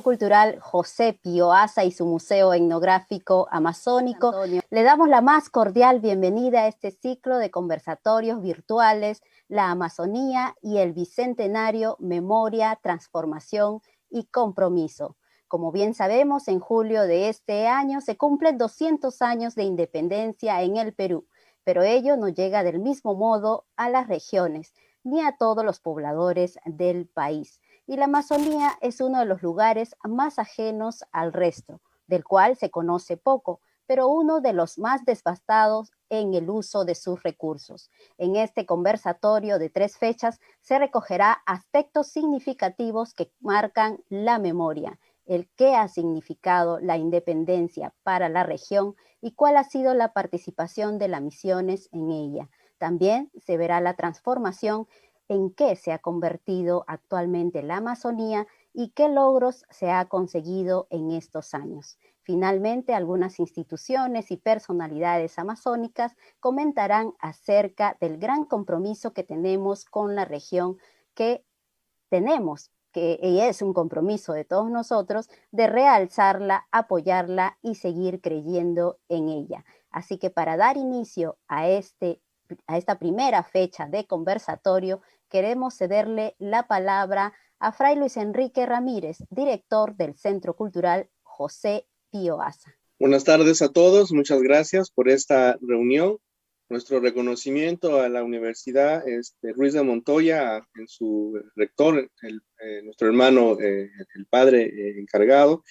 Cultural José Pío Asa y su Museo Etnográfico Amazónico. Le damos la más cordial bienvenida a este ciclo de conversatorios virtuales, la Amazonía y el Bicentenario, Memoria, Transformación y Compromiso. Como bien sabemos, en julio de este año se cumplen 200 años de independencia en el Perú, pero ello no llega del mismo modo a las regiones, ni a todos los pobladores del país. Y la Amazonía es uno de los lugares más ajenos al resto, del cual se conoce poco, pero uno de los más devastados en el uso de sus recursos. En este conversatorio de 3 fechas se recogerá aspectos significativos que marcan la memoria, el qué ha significado la independencia para la región y cuál ha sido la participación de las misiones en ella. También se verá la transformación en qué se ha convertido actualmente la Amazonía y qué logros se ha conseguido en estos años. Finalmente, algunas instituciones y personalidades amazónicas comentarán acerca del gran compromiso que tenemos con la región que es un compromiso de todos nosotros, de realzarla, apoyarla y seguir creyendo en ella. Así que para dar inicio a esta primera fecha de conversatorio, queremos cederle la palabra a Fray Luis Enrique Ramírez, director del Centro Cultural José Pío Asa. Buenas tardes a todos, muchas gracias por esta reunión. Nuestro reconocimiento a la Universidad Ruiz de Montoya, en su rector, nuestro hermano, el padre encargado,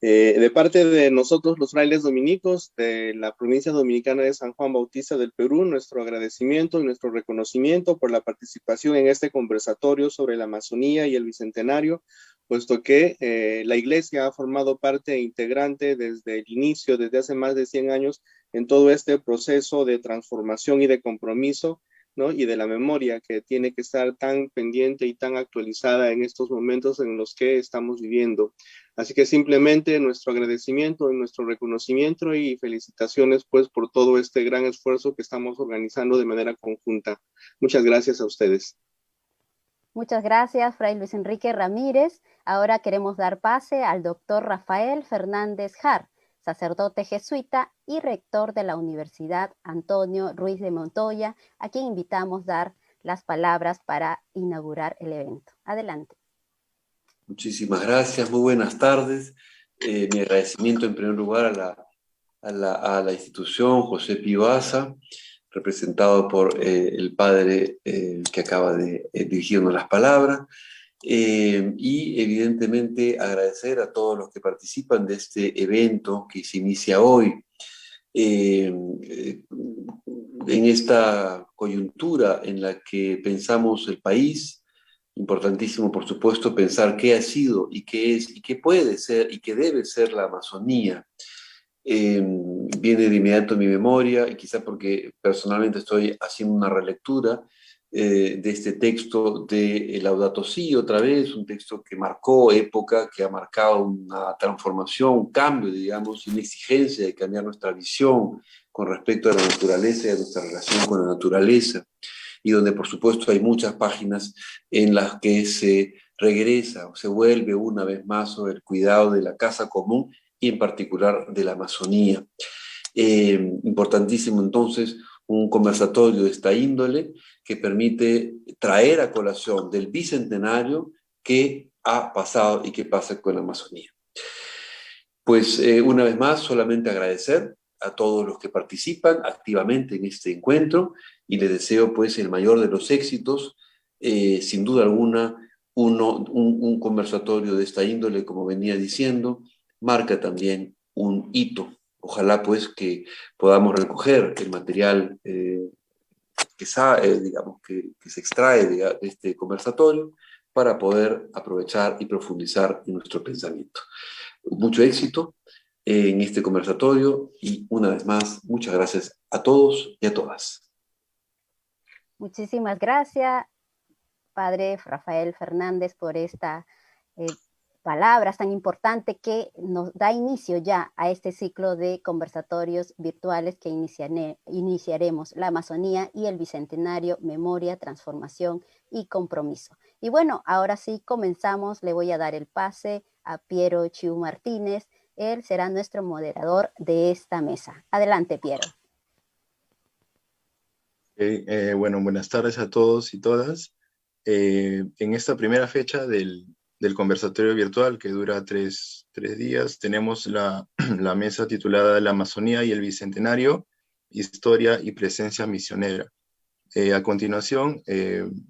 de parte de nosotros los frailes dominicos de la provincia dominicana de San Juan Bautista del Perú, nuestro agradecimiento y nuestro reconocimiento por la participación en este conversatorio sobre la Amazonía y el Bicentenario, puesto que la Iglesia ha formado parte integrante desde el inicio, desde hace más de 100 años, en todo este proceso de transformación y de compromiso, ¿no? Y de la memoria que tiene que estar tan pendiente y tan actualizada en estos momentos en los que estamos viviendo. Así que simplemente nuestro agradecimiento y nuestro reconocimiento y felicitaciones pues por todo este gran esfuerzo que estamos organizando de manera conjunta. Muchas gracias a ustedes. Muchas gracias, Fray Luis Enrique Ramírez. Ahora queremos dar pase al doctor Rafael Fernández Jar, sacerdote jesuita y rector de la Universidad Antonio Ruiz de Montoya, a quien invitamos a dar las palabras para inaugurar el evento. Adelante. Muchísimas gracias, muy buenas tardes. Mi agradecimiento en primer lugar a la institución José Pío Asa, representado por el padre que acaba de dirigirnos las palabras, y evidentemente agradecer a todos los que participan de este evento que se inicia hoy. En esta coyuntura en la que pensamos el país, importantísimo, por supuesto, pensar qué ha sido y qué es y qué puede ser y qué debe ser la Amazonía. Viene de inmediato en mi memoria, y quizá porque personalmente estoy haciendo una relectura de este texto de Laudato Si, otra vez, un texto que marcó época, que ha marcado una transformación, un cambio, digamos, y una exigencia de cambiar nuestra visión con respecto a la naturaleza y a nuestra relación con la naturaleza, y donde por supuesto hay muchas páginas en las que se regresa o se vuelve una vez más sobre el cuidado de la casa común y en particular de la Amazonía. Importantísimo entonces un conversatorio de esta índole que permite traer a colación del bicentenario qué ha pasado y qué pasa con la Amazonía. Pues una vez más solamente agradecer a todos los que participan activamente en este encuentro y les deseo pues el mayor de los éxitos. Sin duda alguna, un conversatorio de esta índole, como venía diciendo, marca también un hito. Ojalá pues que podamos recoger el material que se extrae de este conversatorio para poder aprovechar y profundizar en nuestro pensamiento. Mucho éxito en este conversatorio y una vez más, muchas gracias a todos y a todas. Muchísimas gracias, Padre Rafael Fernández, por esta palabras tan importante que nos da inicio ya a este ciclo de conversatorios virtuales que iniciaremos, la Amazonía y el Bicentenario, Memoria, Transformación y Compromiso. Y bueno, ahora sí comenzamos, le voy a dar el pase a Piero Chiu Martínez. Él será nuestro moderador de esta mesa. Adelante, Piero. Bueno, buenas tardes a todos y todas. En esta primera fecha del conversatorio virtual que dura tres días, tenemos la mesa titulada La Amazonía y el Bicentenario, Historia y Presencia Misionera. A continuación,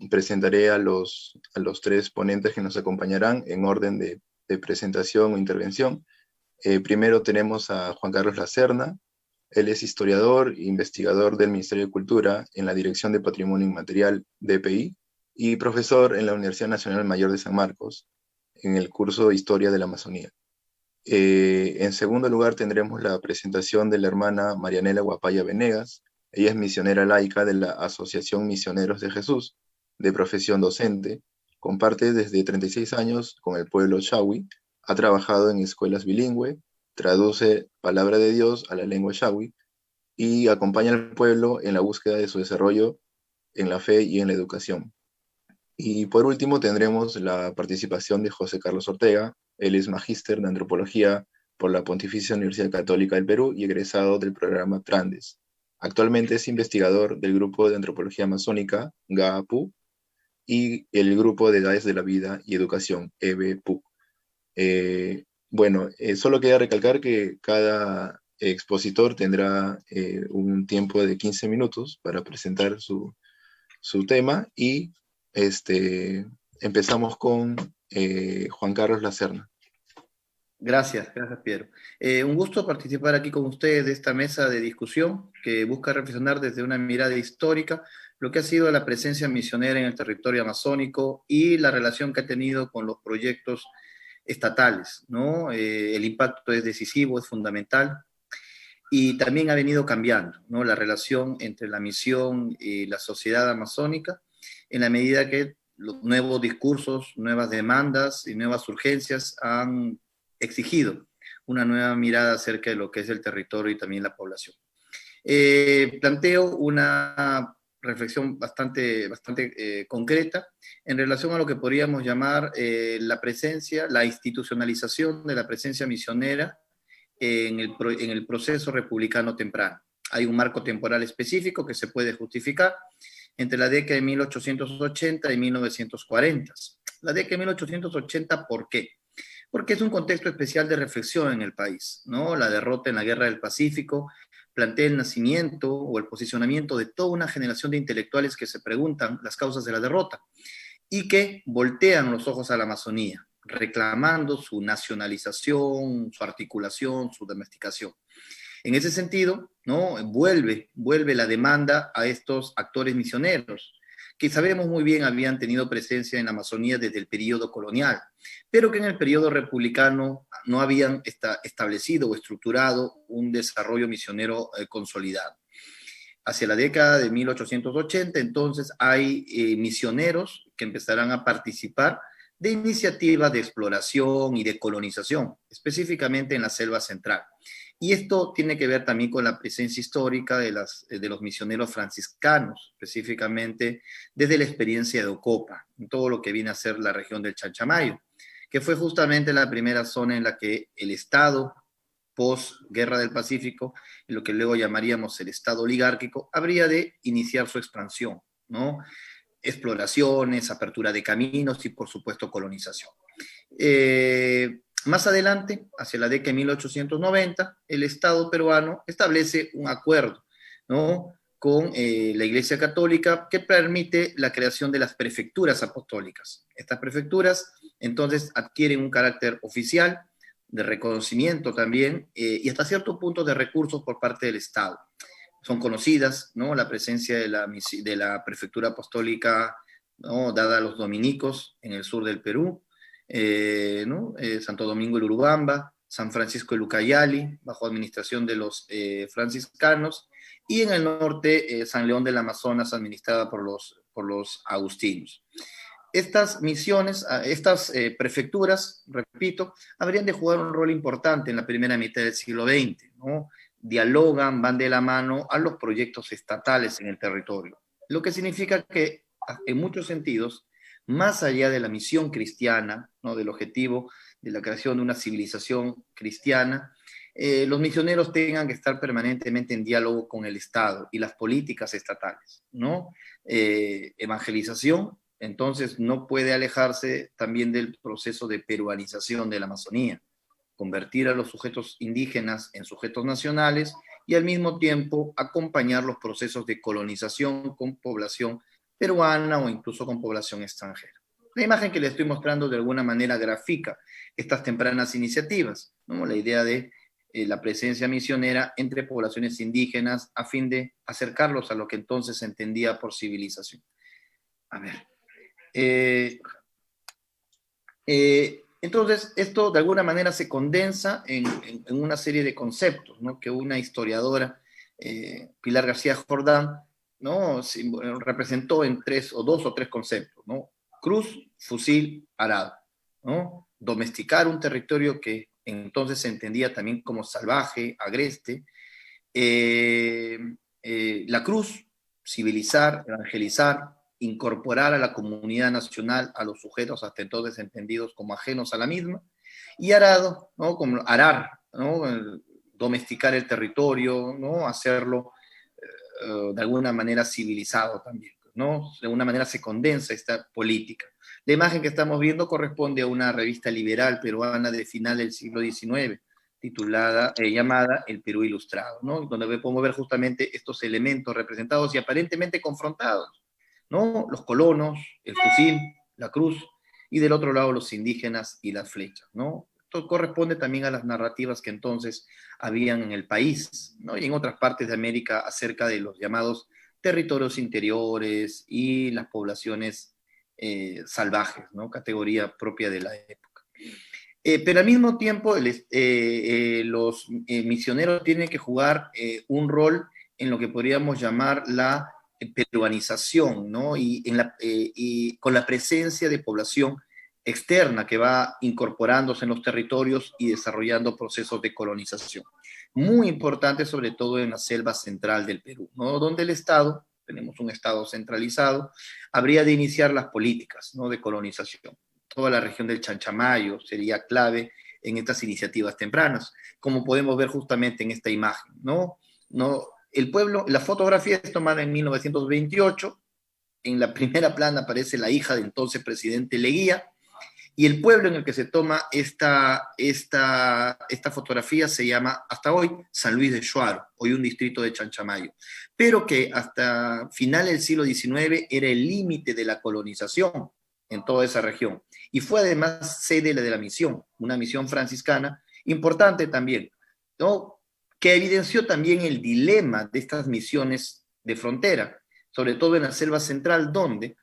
presentaré a los tres ponentes que nos acompañarán en orden de presentación o intervención. Primero tenemos a Juan Carlos Lacerna. Él es historiador e investigador del Ministerio de Cultura en la Dirección de Patrimonio Inmaterial, DPI, y profesor en la Universidad Nacional Mayor de San Marcos, en el curso de Historia de la Amazonía. En segundo lugar tendremos la presentación de la hermana Marianela Guapaya Venegas. Ella es misionera laica de la Asociación Misioneros de Jesús, de profesión docente, comparte desde 36 años con el pueblo Shawi, ha trabajado en escuelas bilingües, traduce palabra de Dios a la lengua Shawi y acompaña al pueblo en la búsqueda de su desarrollo en la fe y en la educación. Y por último tendremos la participación de José Carlos Ortega. Él es magíster de antropología por la Pontificia Universidad Católica del Perú y egresado del programa Trandes. Actualmente es investigador del grupo de antropología amazónica, GAAPU, y el grupo de Edades de la Vida y Educación, EBPU. Solo queda recalcar que cada expositor tendrá un tiempo de 15 minutos para presentar su tema y empezamos con Juan Carlos Lacerna. Gracias Piero. Un gusto participar aquí con ustedes de esta mesa de discusión que busca reflexionar desde una mirada histórica lo que ha sido la presencia misionera en el territorio amazónico y la relación que ha tenido con los proyectos estatales, ¿no? El impacto es decisivo, es fundamental y también ha venido cambiando, ¿no? La relación entre la misión y la sociedad amazónica en la medida que los nuevos discursos, nuevas demandas y nuevas urgencias han exigido una nueva mirada acerca de lo que es el territorio y también la población. Planteo una reflexión bastante concreta en relación a lo que podríamos llamar la institucionalización de la presencia misionera en el proceso republicano temprano. Hay un marco temporal específico que se puede justificar entre la década de 1880 y 1940. La década de 1880, ¿por qué? Porque es un contexto especial de reflexión en el país, ¿no? La derrota en la Guerra del Pacífico plantea el nacimiento o el posicionamiento de toda una generación de intelectuales que se preguntan las causas de la derrota y que voltean los ojos a la Amazonía, reclamando su nacionalización, su articulación, su domesticación. En ese sentido, ¿no? vuelve la demanda a estos actores misioneros, que sabemos muy bien habían tenido presencia en la Amazonía desde el periodo colonial, pero que en el periodo republicano no habían establecido o estructurado un desarrollo misionero consolidado. Hacia la década de 1880, entonces, hay misioneros que empezarán a participar de iniciativas de exploración y de colonización, específicamente en la selva central. Y esto tiene que ver también con la presencia histórica de los misioneros franciscanos, específicamente desde la experiencia de Ocopa, en todo lo que viene a ser la región del Chanchamayo, que fue justamente la primera zona en la que el Estado, post-Guerra del Pacífico, en lo que luego llamaríamos el Estado oligárquico, habría de iniciar su expansión, ¿no? Exploraciones, apertura de caminos y, por supuesto, colonización. Más adelante, hacia la década de 1890, el Estado peruano establece un acuerdo, ¿no? con la Iglesia Católica que permite la creación de las prefecturas apostólicas. Estas prefecturas entonces adquieren un carácter oficial, de reconocimiento también, y hasta cierto punto de recursos por parte del Estado. Son conocidas, ¿no? La presencia de la prefectura apostólica, ¿no? dada a los dominicos en el sur del Perú, ¿no? Santo Domingo el Urubamba, San Francisco el Ucayali, bajo administración de los franciscanos, y en el norte San León del Amazonas, administrada por los agustinos. Estas misiones, estas prefecturas, repito, habrían de jugar un rol importante en la primera mitad del siglo XX, ¿no? Dialogan, van de la mano a los proyectos estatales en el territorio, lo que significa que en muchos sentidos, más allá de la misión cristiana, ¿no? del objetivo de la creación de una civilización cristiana, los misioneros tengan que estar permanentemente en diálogo con el Estado y las políticas estatales, ¿no? Evangelización, entonces no puede alejarse también del proceso de peruanización de la Amazonía, convertir a los sujetos indígenas en sujetos nacionales y al mismo tiempo acompañar los procesos de colonización con población peruana o incluso con población extranjera. La imagen que le estoy mostrando de alguna manera grafica estas tempranas iniciativas, ¿no? La idea de la presencia misionera entre poblaciones indígenas a fin de acercarlos a lo que entonces se entendía por civilización. A ver. Entonces, esto de alguna manera se condensa en una serie de conceptos, ¿no? Que una historiadora, Pilar García Jordán, ¿no? Representó en dos o tres conceptos, ¿no? Cruz, fusil, arado, ¿no? Domesticar un territorio que entonces se entendía también como salvaje, agreste. La cruz, civilizar, evangelizar, incorporar a la comunidad nacional a los sujetos hasta entonces entendidos como ajenos a la misma, y arado, ¿no? Como arar, ¿no? Domesticar el territorio, ¿no? Hacerlo de alguna manera civilizado también, ¿no? De alguna manera se condensa esta política. La imagen que estamos viendo corresponde a una revista liberal peruana de final del siglo XIX, llamada El Perú Ilustrado, ¿no? Donde podemos ver justamente estos elementos representados y aparentemente confrontados, ¿no? Los colonos, el fusil, la cruz, y del otro lado los indígenas y las flechas, ¿no? Esto corresponde también a las narrativas que entonces habían en el país, ¿no? Y en otras partes de América acerca de los llamados territorios interiores y las poblaciones salvajes, ¿no? Categoría propia de la época. Pero al mismo tiempo los misioneros tienen que jugar un rol en lo que podríamos llamar la peruanización, ¿no? Y con la presencia de población externa que va incorporándose en los territorios y desarrollando procesos de colonización. Muy importante, sobre todo en la selva central del Perú, ¿no? Donde el Estado, tenemos un Estado centralizado, habría de iniciar las políticas, ¿no? De colonización. Toda la región del Chanchamayo sería clave en estas iniciativas tempranas, como podemos ver justamente en esta imagen, ¿no? El pueblo, la fotografía es tomada en 1928, en la primera plana aparece la hija del entonces presidente Leguía, y el pueblo en el que se toma esta fotografía se llama, hasta hoy, San Luis de Shuaro, hoy un distrito de Chanchamayo, pero que hasta final del siglo XIX era el límite de la colonización en toda esa región, y fue además sede de la misión, una misión franciscana importante también, ¿no? Que evidenció también el dilema de estas misiones de frontera, sobre todo en la selva central, donde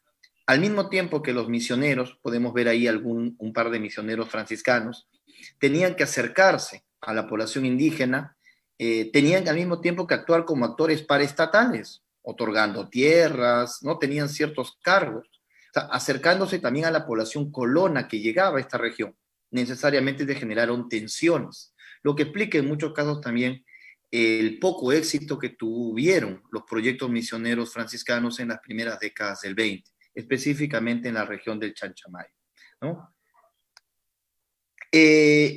al mismo tiempo que los misioneros, podemos ver ahí un par de misioneros franciscanos, tenían que acercarse a la población indígena, tenían al mismo tiempo que actuar como actores paraestatales, otorgando tierras, ¿no? Tenían ciertos cargos, o sea, acercándose también a la población colona que llegaba a esta región, necesariamente generaron tensiones, lo que explica en muchos casos también el poco éxito que tuvieron los proyectos misioneros franciscanos en las primeras décadas del 20, específicamente en la región del Chanchamayo, ¿no?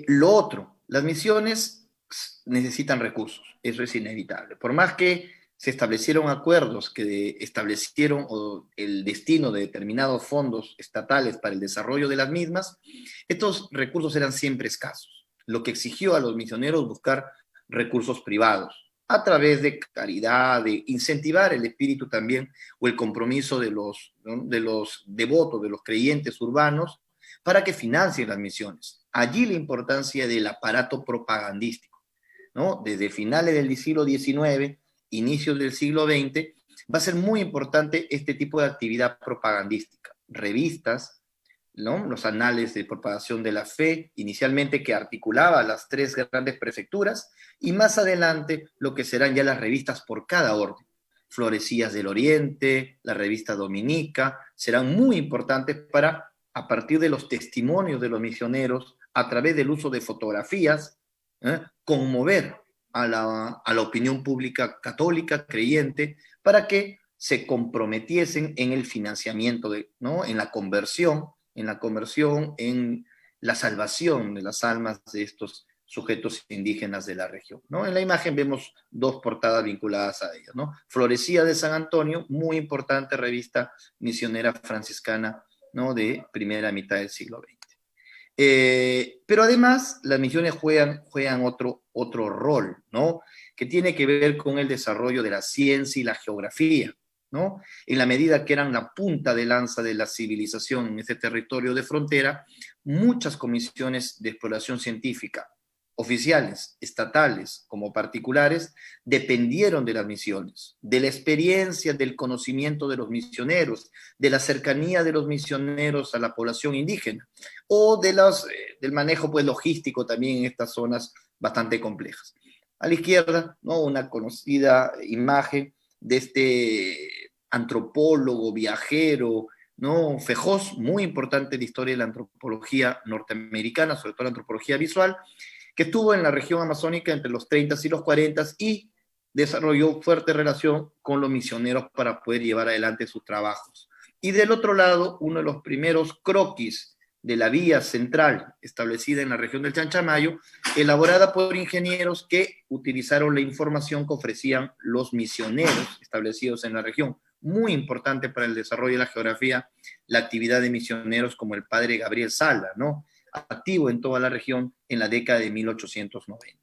Lo otro, las misiones necesitan recursos, eso es inevitable. Por más que se establecieron acuerdos que establecieron el destino de determinados fondos estatales para el desarrollo de las mismas, estos recursos eran siempre escasos, lo que exigió a los misioneros buscar recursos privados, a través de caridad, de incentivar el espíritu también o el compromiso de los, ¿no? De los devotos, de los creyentes urbanos, para que financien las misiones. Allí la importancia del aparato propagandístico, ¿no? Desde finales del siglo XIX, inicios del siglo XX, va a ser muy importante este tipo de actividad propagandística. Revistas, ¿no? Los anales de propagación de la fe, inicialmente que articulaba las 3 grandes prefecturas, y más adelante lo que serán ya las revistas por cada orden. Florecías del Oriente, la revista Dominica, serán muy importantes para, a partir de los testimonios de los misioneros, a través del uso de fotografías, conmover a la opinión pública católica, creyente, para que se comprometiesen en el financiamiento, ¿no? En la conversión, en la salvación de las almas de estos sujetos indígenas de la región, ¿no? En la imagen vemos dos portadas vinculadas a ellas, ¿no? Florecía de San Antonio, muy importante revista misionera franciscana, ¿no? De primera mitad del siglo XX. Pero además, las misiones juegan otro rol, ¿no? Que tiene que ver con el desarrollo de la ciencia y la geografía, ¿no? En la medida que eran la punta de lanza de la civilización en ese territorio de frontera, muchas comisiones de exploración científica, oficiales, estatales como particulares, dependieron de las misiones, de la experiencia, del conocimiento de los misioneros, de la cercanía de los misioneros a la población indígena, o del manejo pues, logístico también en estas zonas bastante complejas. A la izquierda, ¿no? Una conocida imagen de este antropólogo, viajero, ¿no? Fejós, muy importante en la historia de la antropología norteamericana, sobre todo la antropología visual, que estuvo en la región amazónica entre los 30 y los 40 y desarrolló fuerte relación con los misioneros para poder llevar adelante sus trabajos. Y del otro lado, uno de los primeros croquis de la vía central establecida en la región del Chanchamayo, elaborada por ingenieros que utilizaron la información que ofrecían los misioneros establecidos en la región. Muy importante para el desarrollo de la geografía, la actividad de misioneros como el padre Gabriel Sala, ¿no? Activo en toda la región en la década de 1890.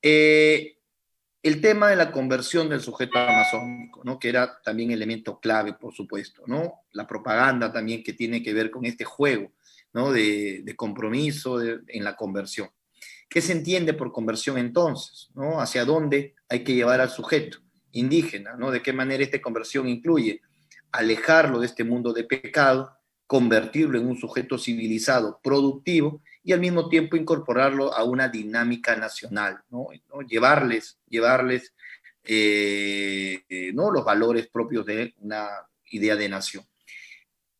El tema de la conversión del sujeto amazónico, ¿no? Que era también elemento clave, por supuesto, ¿no? La propaganda también que tiene que ver con este juego, ¿no? de compromiso en la conversión. ¿Qué se entiende por conversión entonces? ¿No? ¿Hacia dónde hay que llevar al sujeto indígena? ¿No? ¿De qué manera esta conversión incluye alejarlo de este mundo de pecado, convertirlo en un sujeto civilizado, productivo, y al mismo tiempo incorporarlo a una dinámica nacional, ¿no? Llevarles ¿no? los valores propios de una idea de nación.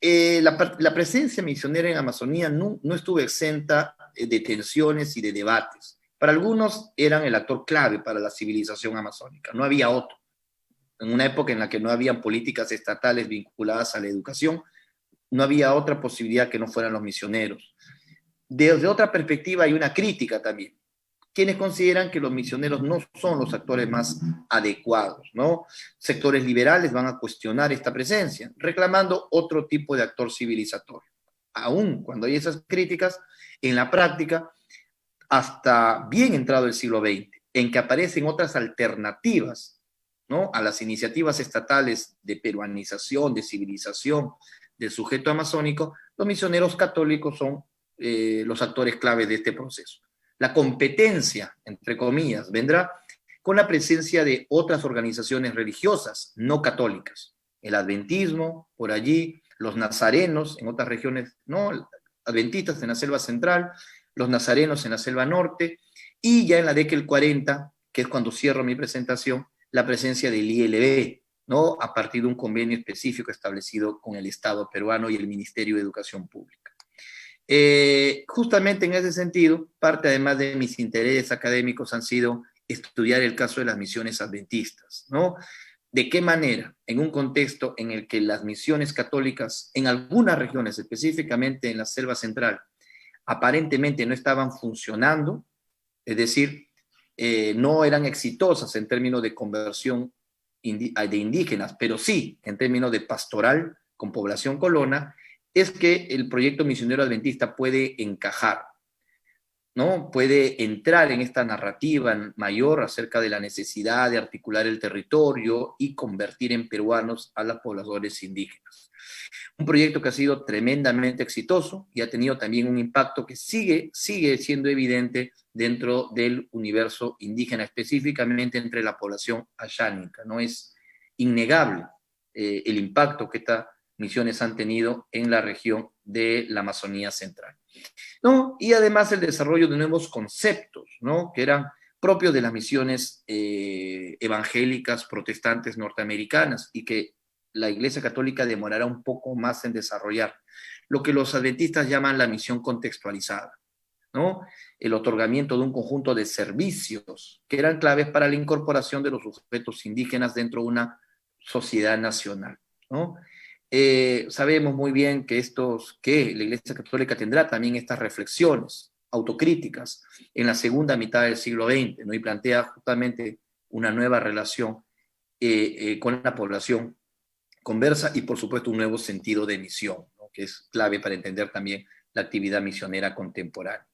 La presencia misionera en Amazonía no estuvo exenta de tensiones y de debates. Para algunos eran el actor clave para la civilización amazónica, no había otro. En una época en la que no había políticas estatales vinculadas a la educación, no había otra posibilidad que no fueran los misioneros. Desde otra perspectiva hay una crítica también. Quienes consideran que los misioneros no son los actores más adecuados, ¿no? Sectores liberales van a cuestionar esta presencia, reclamando otro tipo de actor civilizatorio. Aún cuando hay esas críticas, en la práctica, hasta bien entrado el siglo XX, en que aparecen otras alternativas, ¿no? A las iniciativas estatales de peruanización, de civilización del sujeto amazónico, los misioneros católicos son los actores clave de este proceso. La competencia, entre comillas, vendrá con la presencia de otras organizaciones religiosas no católicas. El adventismo, por allí, los nazarenos en otras regiones, ¿no? Adventistas en la selva central, los nazarenos en la selva norte, y ya en la década del 40, que es cuando cierro mi presentación, la presencia del ILB, ¿no? A partir de un convenio específico establecido con el Estado peruano y el Ministerio de Educación Pública. Justamente en ese sentido, parte además de mis intereses académicos han sido estudiar el caso de las misiones adventistas, ¿no? ¿De qué manera, en un contexto en el que las misiones católicas, en algunas regiones, específicamente en la selva central, aparentemente no estaban funcionando, es decir, no eran exitosas en términos de conversión de indígenas, pero sí en términos de pastoral con población colona, es que el proyecto misionero adventista puede encajar, ¿no? Puede entrar en esta narrativa mayor acerca de la necesidad de articular el territorio y convertir en peruanos a los pobladores indígenas. Un proyecto que ha sido tremendamente exitoso y ha tenido también un impacto que sigue siendo evidente dentro del universo indígena, específicamente entre la población ayánica. No es innegable el impacto que estas misiones han tenido en la región de la Amazonía central, ¿no? Y además el desarrollo de nuevos conceptos, ¿no? Que eran propios de las misiones evangélicas protestantes norteamericanas y que la Iglesia Católica demorará un poco más en desarrollar, lo que los adventistas llaman la misión contextualizada, ¿no? El otorgamiento de un conjunto de servicios que eran claves para la incorporación de los sujetos indígenas dentro de una sociedad nacional, ¿no? Sabemos muy bien que la Iglesia Católica tendrá también estas reflexiones autocríticas en la segunda mitad del siglo XX, ¿no? Y plantea justamente una nueva relación con la población conversa y, por supuesto, un nuevo sentido de misión, ¿no? Que es clave para entender también la actividad misionera contemporánea.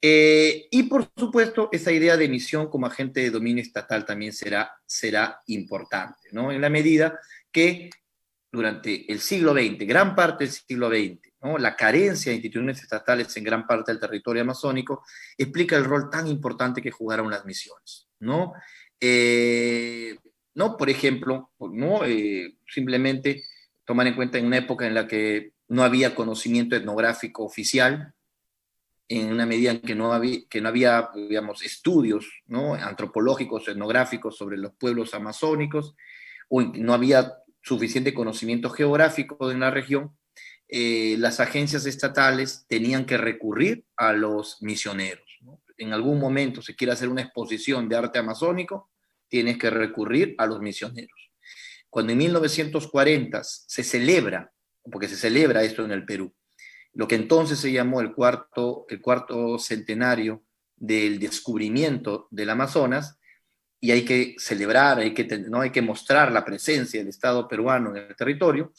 Y, por supuesto, esa idea de misión como agente de dominio estatal también será importante, ¿no? En la medida que durante el siglo XX, gran parte del siglo XX, ¿no? La carencia de instituciones estatales en gran parte del territorio amazónico explica el rol tan importante que jugaron las misiones, ¿no? ¿No? Por ejemplo, ¿no? Simplemente tomar en cuenta en una época en la que no había conocimiento etnográfico oficial, en una medida en que no había digamos, estudios, ¿no? Antropológicos, etnográficos sobre los pueblos amazónicos, o no había suficiente conocimiento geográfico en la región, las agencias estatales tenían que recurrir a los misioneros, ¿no? En algún momento se quiere hacer una exposición de arte amazónico, tienes que recurrir a los misioneros. Cuando en 1940 se celebra, porque se celebra esto en el Perú, lo que entonces se llamó el cuarto centenario del descubrimiento del Amazonas, y hay que celebrar, hay que mostrar la presencia del Estado peruano en el territorio,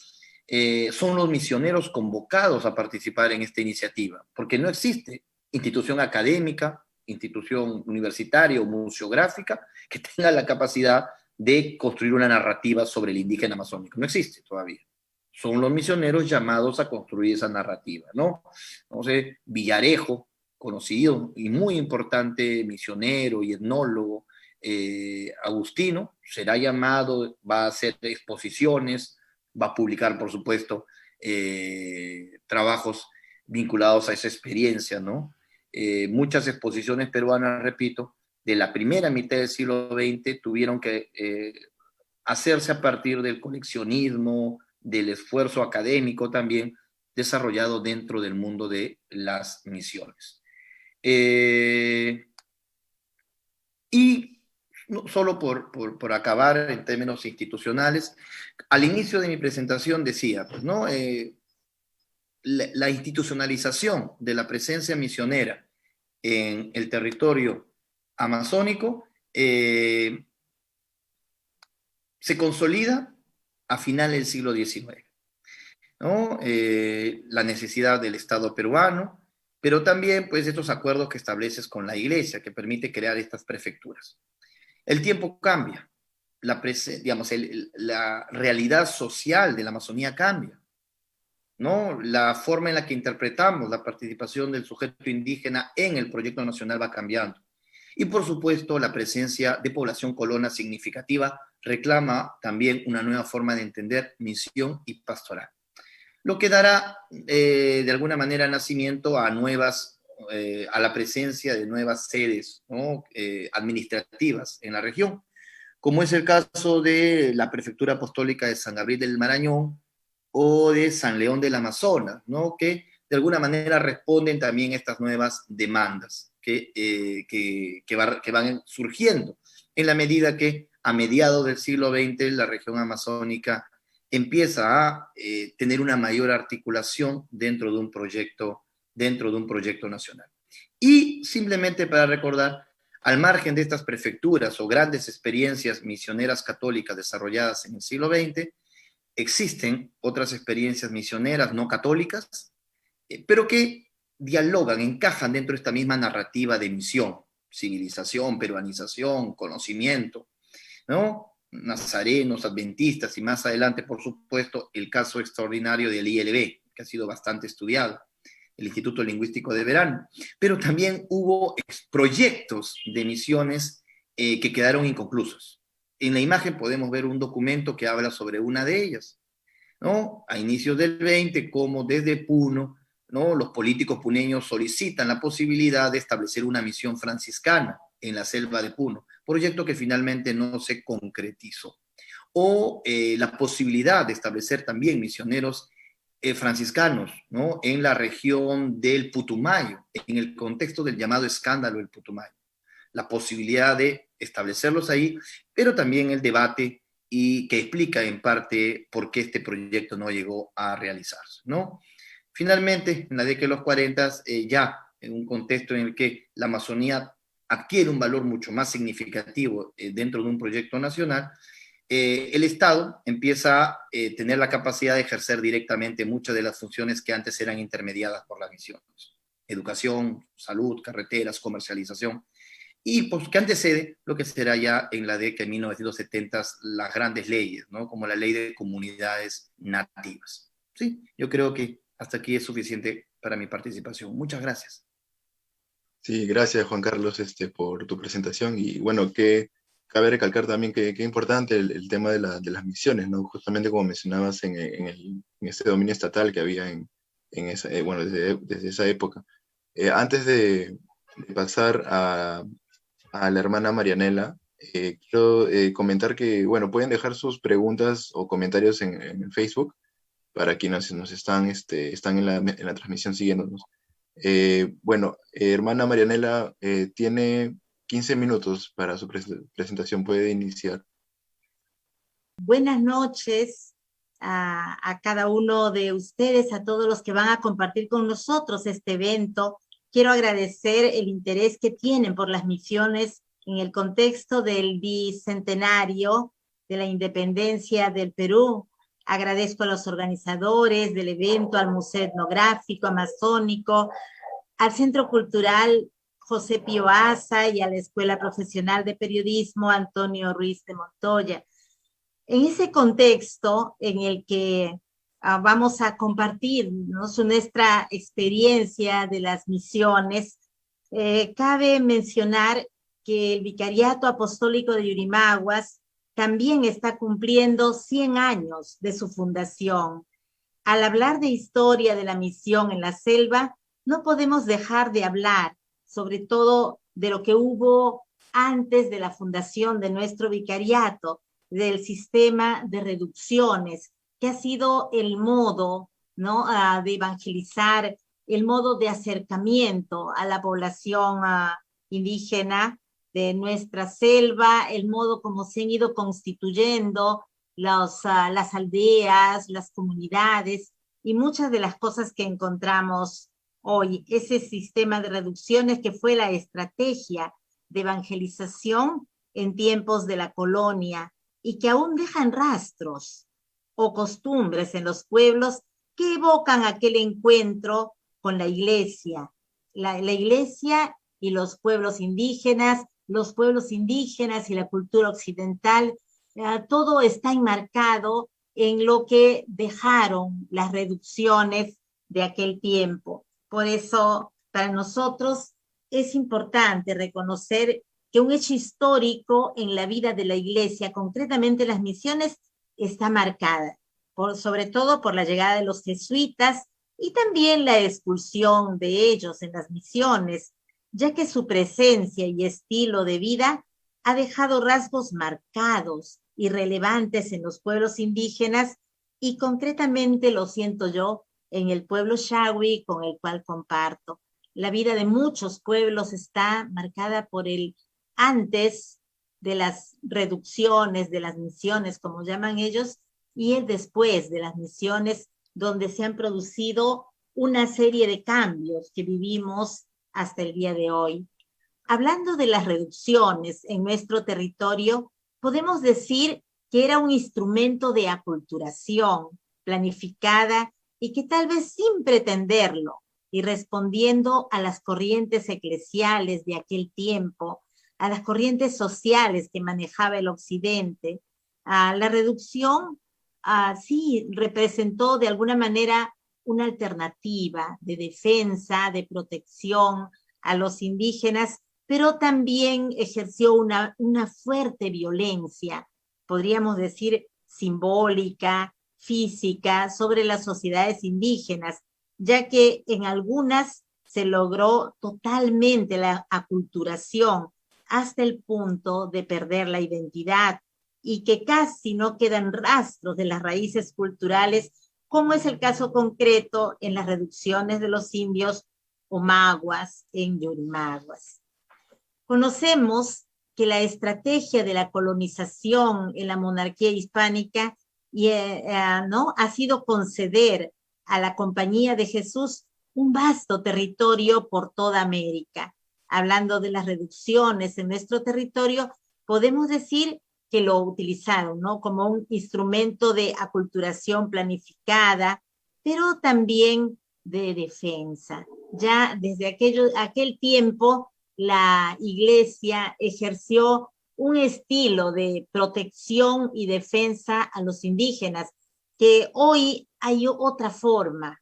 son los misioneros convocados a participar en esta iniciativa, porque no existe institución académica, institución universitaria o museográfica que tenga la capacidad de construir una narrativa sobre el indígena amazónico. No existe todavía. Son los misioneros llamados a construir esa narrativa, ¿no? Entonces, Villarejo, conocido y muy importante misionero y etnólogo, agustino, será llamado, va a hacer exposiciones, va a publicar, por supuesto, trabajos vinculados a esa experiencia, ¿no? Muchas exposiciones peruanas, repito, de la primera mitad del siglo XX tuvieron que hacerse a partir del coleccionismo, del esfuerzo académico también desarrollado dentro del mundo de las misiones. Y no, solo por acabar en términos institucionales, al inicio de mi presentación decía, pues, ¿no? La institucionalización de la presencia misionera en el territorio amazónico se consolida a finales del siglo XIX, ¿no? La necesidad del Estado peruano, pero también pues estos acuerdos que estableces con la Iglesia, que permite crear estas prefecturas. El tiempo cambia, la realidad social de la Amazonía cambia, ¿no? La forma en la que interpretamos la participación del sujeto indígena en el proyecto nacional va cambiando. Y por supuesto, la presencia de población colona significativa reclama también una nueva forma de entender misión y pastoral, lo que dará de alguna manera nacimiento a a la presencia de nuevas sedes, ¿no? Administrativas en la región, como es el caso de la Prefectura Apostólica de San Gabriel del Marañón o de San León del Amazonas, ¿no? Que de alguna manera responden también a estas nuevas demandas que van surgiendo en la medida que a mediados del siglo XX la región amazónica empieza a tener una mayor articulación dentro de un proyecto nacional. Y simplemente para recordar, al margen de estas prefecturas o grandes experiencias misioneras católicas desarrolladas en el siglo XX, existen otras experiencias misioneras no católicas, pero que dialogan, encajan dentro de esta misma narrativa de misión, civilización, peruanización, conocimiento, ¿no? Nazarenos, adventistas y más adelante, por supuesto, el caso extraordinario del ILB, que ha sido bastante estudiado, el Instituto Lingüístico de Verano, pero también hubo proyectos de misiones que quedaron inconclusos. En la imagen podemos ver un documento que habla sobre una de ellas, ¿no? A inicios del 20, como desde Puno, ¿no? Los políticos puneños solicitan la posibilidad de establecer una misión franciscana en la selva de Puno, proyecto que finalmente no se concretizó. O la posibilidad de establecer también misioneros franciscanos, ¿no? En la región del Putumayo, en el contexto del llamado escándalo del Putumayo. La posibilidad de establecerlos ahí, pero también el debate y que explica en parte por qué este proyecto no llegó a realizarse, ¿no? Finalmente, en la década de los 40, ya en un contexto en el que la Amazonía adquiere un valor mucho más significativo dentro de un proyecto nacional, el Estado empieza a tener la capacidad de ejercer directamente muchas de las funciones que antes eran intermediadas por las misiones. Educación, salud, carreteras, comercialización. Y pues que antecede lo que será ya en la década de 1970 las grandes leyes, ¿no? Como la ley de comunidades nativas. Sí, yo creo que hasta aquí es suficiente para mi participación. Muchas gracias. Sí, gracias Juan Carlos por tu presentación. Y bueno, cabe recalcar también que importante el tema de las misiones, ¿no? Justamente como mencionabas en este dominio estatal que había en esa, bueno, desde esa época. Antes de pasar a la hermana Marianela, quiero comentar que, bueno, pueden dejar sus preguntas o comentarios en Facebook para quienes nos están en la transmisión siguiéndonos. Bueno, hermana Marianela, tiene 15 minutos para su presentación, puede iniciar. Buenas noches a cada uno de ustedes, a todos los que van a compartir con nosotros este evento. Quiero agradecer el interés que tienen por las misiones en el contexto del bicentenario de la independencia del Perú. Agradezco a los organizadores del evento, al Museo Etnográfico Amazónico, al Centro Cultural José Pío Asa y a la Escuela Profesional de Periodismo Antonio Ruiz de Montoya. En ese contexto en el que vamos a compartir, ¿no?, nuestra experiencia de las misiones, cabe mencionar que el Vicariato Apostólico de Yurimaguas también está cumpliendo 100 años de su fundación. Al hablar de historia de la misión en la selva, no podemos dejar de hablar, sobre todo de lo que hubo antes de la fundación de nuestro vicariato, del sistema de reducciones, que ha sido el modo, ¿no?, de evangelizar, el modo de acercamiento a la población indígena de nuestra selva, el modo como se han ido constituyendo las aldeas, las comunidades y muchas de las cosas que encontramos hoy. Ese sistema de reducciones que fue la estrategia de evangelización en tiempos de la colonia y que aún dejan rastros o costumbres en los pueblos que evocan aquel encuentro con la iglesia. La iglesia y los pueblos indígenas y la cultura occidental, todo está enmarcado en lo que dejaron las reducciones de aquel tiempo. Por eso, para nosotros es importante reconocer que un hecho histórico en la vida de la iglesia, concretamente las misiones, está marcada, sobre todo por la llegada de los jesuitas y también la expulsión de ellos en las misiones, ya que su presencia y estilo de vida ha dejado rasgos marcados y relevantes en los pueblos indígenas y concretamente lo siento yo en el pueblo Shawi con el cual comparto. La vida de muchos pueblos está marcada por el antes de las reducciones, de las misiones, como llaman ellos, y el después de las misiones, donde se han producido una serie de cambios que vivimos hasta el día de hoy. Hablando de las reducciones en nuestro territorio, podemos decir que era un instrumento de aculturación planificada y que tal vez sin pretenderlo y respondiendo a las corrientes eclesiales de aquel tiempo, a las corrientes sociales que manejaba el occidente, la reducción sí representó de alguna manera una alternativa de defensa, de protección a los indígenas, pero también ejerció una fuerte violencia, podríamos decir simbólica, física, sobre las sociedades indígenas, ya que en algunas se logró totalmente la aculturación hasta el punto de perder la identidad y que casi no quedan rastros de las raíces culturales, como es el caso concreto en las reducciones de los indios Omaguas en Yurimaguas. Conocemos que la estrategia de la colonización en la monarquía hispánica ¿no? ha sido conceder a la Compañía de Jesús un vasto territorio por toda América. Hablando de las reducciones en nuestro territorio, podemos decir que lo utilizaron, ¿no? Como un instrumento de aculturación planificada, pero también de defensa. Ya desde aquel tiempo, la Iglesia ejerció un estilo de protección y defensa a los indígenas, que hoy hay otra forma,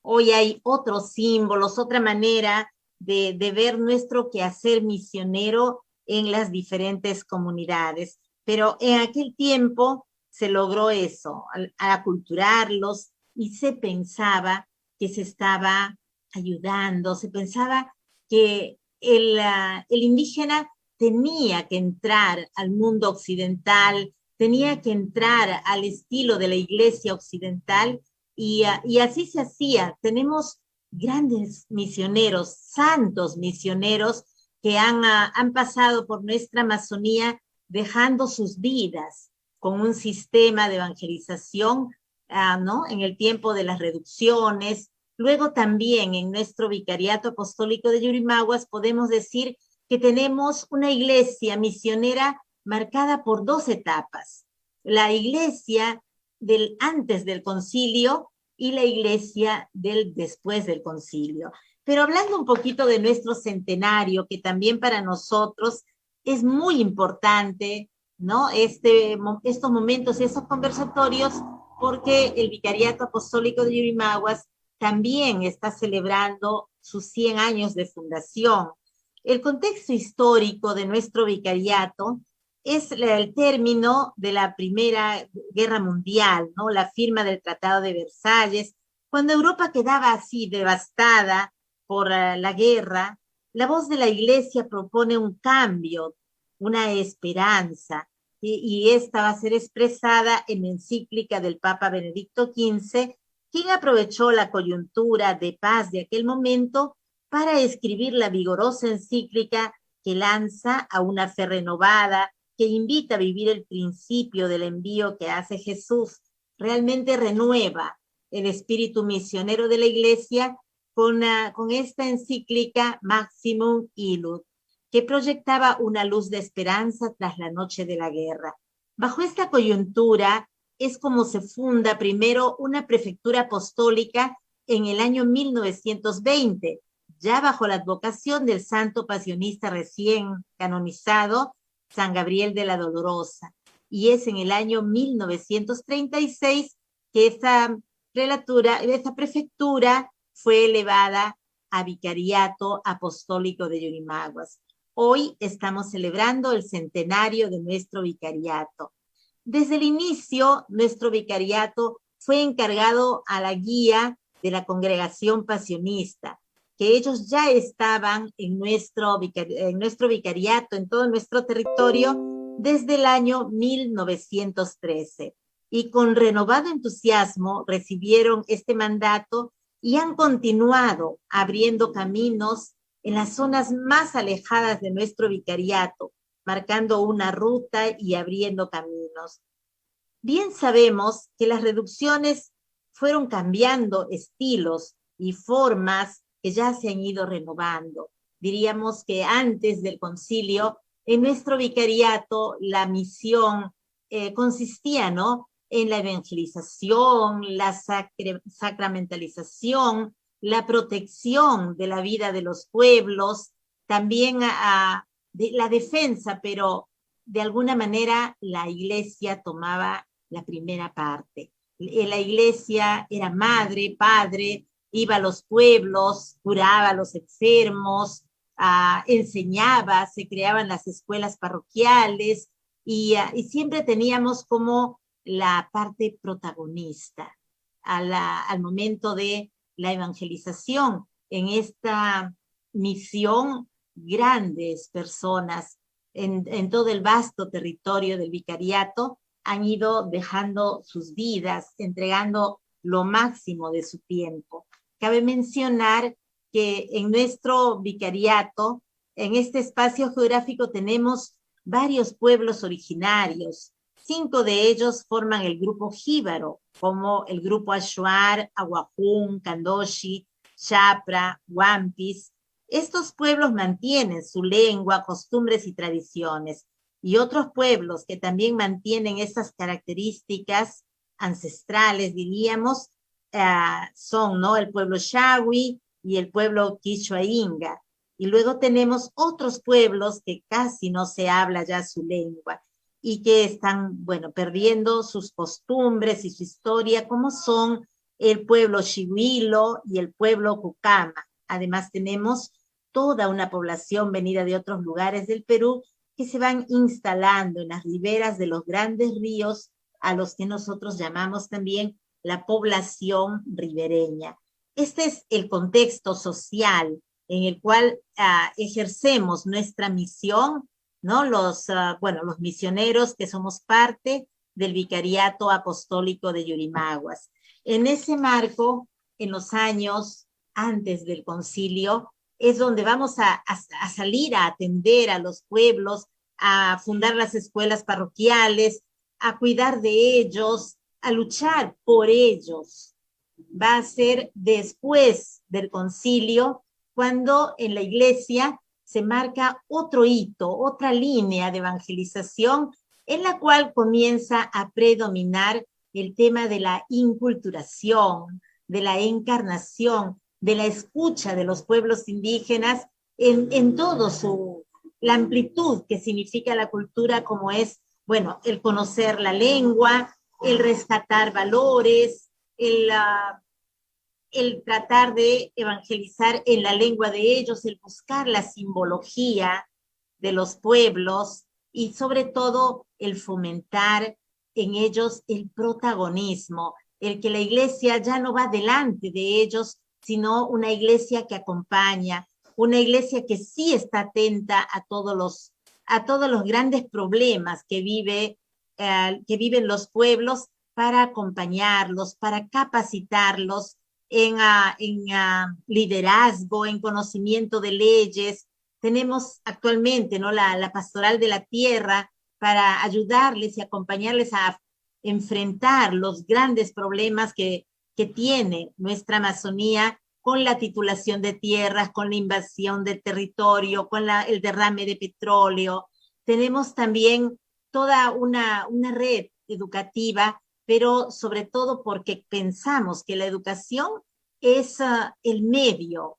hoy hay otros símbolos, otra manera de ver nuestro quehacer misionero en las diferentes comunidades. Pero en aquel tiempo se logró eso, aculturarlos, y se pensaba que se estaba ayudando, se pensaba que el indígena tenía que entrar al mundo occidental, tenía que entrar al estilo de la iglesia occidental, y así se hacía. Tenemos grandes misioneros, santos misioneros, que han pasado por nuestra Amazonía dejando sus vidas con un sistema de evangelización, ¿no? En el tiempo de las reducciones. Luego también en nuestro Vicariato Apostólico de Yurimaguas podemos decir que tenemos una iglesia misionera marcada por dos etapas: la iglesia del antes del concilio y la iglesia del después del concilio. Pero hablando un poquito de nuestro centenario, que también para nosotros es muy importante, ¿no? Estos momentos, estos conversatorios, porque el Vicariato Apostólico de Yurimaguas también está celebrando sus 100 años de fundación. El contexto histórico de nuestro vicariato es el término de la Primera Guerra Mundial, ¿no? La firma del Tratado de Versalles. Cuando Europa quedaba así devastada por la guerra, la voz de la Iglesia propone un cambio, una esperanza, y esta va a ser expresada en la encíclica del Papa Benedicto XV, quien aprovechó la coyuntura de paz de aquel momento para escribir la vigorosa encíclica que lanza a una fe renovada, que invita a vivir el principio del envío que hace Jesús. Realmente renueva el espíritu misionero de la Iglesia con esta encíclica Maximum Illud, que proyectaba una luz de esperanza tras la noche de la guerra. Bajo esta coyuntura es como se funda primero una prefectura apostólica en el año 1920, ya bajo la advocación del santo pasionista recién canonizado, San Gabriel de la Dolorosa. Y es en el año 1936 que esa prefectura fue elevada a Vicariato Apostólico de Yurimaguas. Hoy estamos celebrando el centenario de nuestro vicariato. Desde el inicio, nuestro vicariato fue encargado a la guía de la congregación pasionista, que ellos ya estaban en nuestro vicariato, en todo nuestro territorio, desde el año 1913. Y con renovado entusiasmo recibieron este mandato y han continuado abriendo caminos en las zonas más alejadas de nuestro vicariato, marcando una ruta y abriendo caminos. Bien sabemos que las reducciones fueron cambiando estilos y formas que ya se han ido renovando. Diríamos que antes del concilio, en nuestro vicariato, la misión consistía, ¿no?, en la evangelización, la sacramentalización, la protección de la vida de los pueblos, también de la defensa, pero de alguna manera la Iglesia tomaba la primera parte. La Iglesia era madre, padre, iba a los pueblos, curaba a los enfermos, enseñaba, se creaban las escuelas parroquiales, y siempre teníamos como la parte protagonista al momento de la evangelización. En esta misión, grandes personas en todo el vasto territorio del vicariato han ido dejando sus vidas, entregando lo máximo de su tiempo. Cabe mencionar que en nuestro vicariato, en este espacio geográfico, tenemos varios pueblos originarios. 5 de ellos forman el grupo jíbaro, como el grupo Ashuar, Aguajún, Candoshi, Chapra, Wampis. Estos pueblos mantienen su lengua, costumbres y tradiciones. Y otros pueblos que también mantienen estas características ancestrales, diríamos, son, ¿no?, el pueblo Shawi y el pueblo Quichua Inga. Y luego tenemos otros pueblos que casi no se habla ya su lengua y que están, bueno, perdiendo sus costumbres y su historia, como son el pueblo Xihuilo y el pueblo Cucama. Además tenemos toda una población venida de otros lugares del Perú que se van instalando en las riberas de los grandes ríos, a los que nosotros llamamos también la población ribereña. Este es el contexto social en el cual ejercemos nuestra misión, ¿no? Los misioneros que somos parte del Vicariato Apostólico de Yurimaguas. En ese marco, en los años antes del concilio, es donde vamos a salir a atender a los pueblos, a fundar las escuelas parroquiales, a cuidar de ellos, a luchar por ellos. Va a ser después del concilio cuando en la iglesia se marca otro hito, otra línea de evangelización en la cual comienza a predominar el tema de la inculturación, de la encarnación, de la escucha de los pueblos indígenas en todo la amplitud que significa la cultura, como es, bueno, el conocer la lengua, el rescatar valores, el tratar de evangelizar en la lengua de ellos, el buscar la simbología de los pueblos y sobre todo el fomentar en ellos el protagonismo, el que la iglesia ya no va delante de ellos, sino una iglesia que acompaña, una iglesia que sí está atenta a todos los grandes problemas que viven los pueblos, para acompañarlos, para capacitarlos en liderazgo, en conocimiento de leyes. Tenemos actualmente, ¿no?, la pastoral de la tierra para ayudarles y acompañarles a enfrentar los grandes problemas que tiene nuestra Amazonía con la titulación de tierras, con la invasión del territorio, con el derrame de petróleo. Tenemos también toda una red educativa, pero sobre todo porque pensamos que la educación es el medio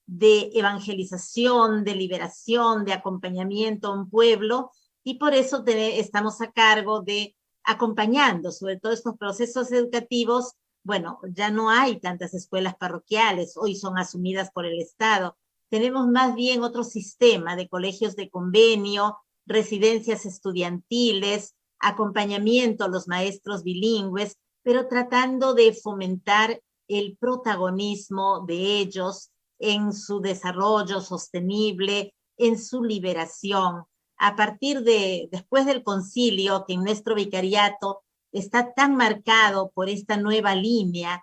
de evangelización, de liberación, de acompañamiento a un pueblo, y por eso estamos a cargo de acompañando sobre todo estos procesos educativos. Bueno, ya no hay tantas escuelas parroquiales, hoy son asumidas por el Estado. Tenemos más bien otro sistema de colegios de convenio, residencias estudiantiles, acompañamiento a los maestros bilingües, pero tratando de fomentar el protagonismo de ellos en su desarrollo sostenible, en su liberación. A partir después del concilio, que en nuestro vicariato está tan marcado por esta nueva línea,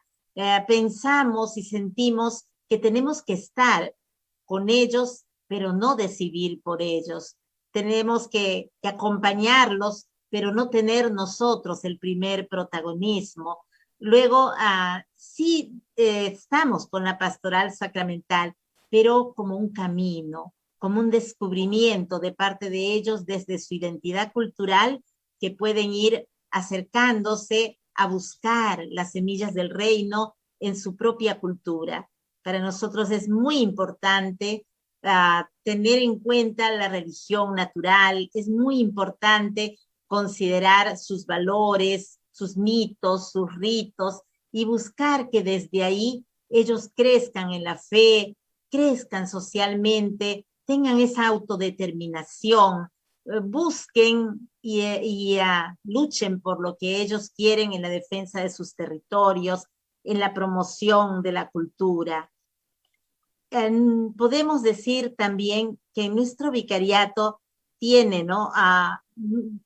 pensamos y sentimos que tenemos que estar con ellos, pero no decidir por ellos. Tenemos que acompañarlos, pero no tener nosotros el primer protagonismo. Luego, sí estamos con la pastoral sacramental, pero como un camino, como un descubrimiento de parte de ellos desde su identidad cultural, que pueden ir acercándose a buscar las semillas del reino en su propia cultura. Para nosotros es muy importante tener en cuenta la religión natural, es muy importante considerar sus valores, sus mitos, sus ritos, y buscar que desde ahí ellos crezcan en la fe, crezcan socialmente, tengan esa autodeterminación, busquen y luchen por lo que ellos quieren en la defensa de sus territorios, en la promoción de la cultura. Podemos decir también que nuestro vicariato tiene, ¿no?,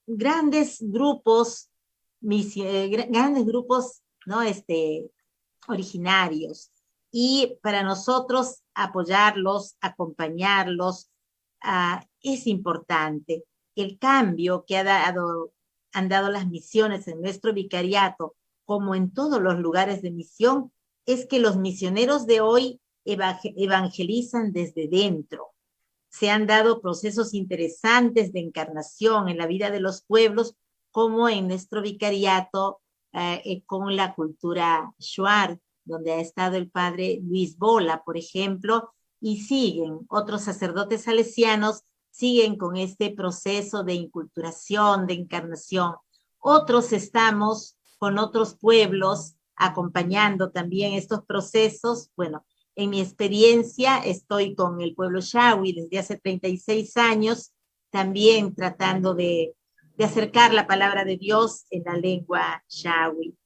grandes grupos, ¿no?, originarios, y para nosotros apoyarlos, acompañarlos, es importante. el cambio que han dado las misiones en nuestro vicariato, como en todos los lugares de misión, es que los misioneros de hoy evangelizan desde dentro. Se han dado procesos interesantes de encarnación en la vida de los pueblos, como en nuestro vicariato con la cultura shuar, donde ha estado el padre Luis Bola, por ejemplo, y siguen otros sacerdotes salesianos, siguen con este proceso de inculturación, de encarnación. Otros estamos con otros pueblos acompañando también estos procesos. Bueno, en mi experiencia estoy con el pueblo Shawi desde hace 36 años, también tratando de acercar la palabra de Dios en la lengua Shawi.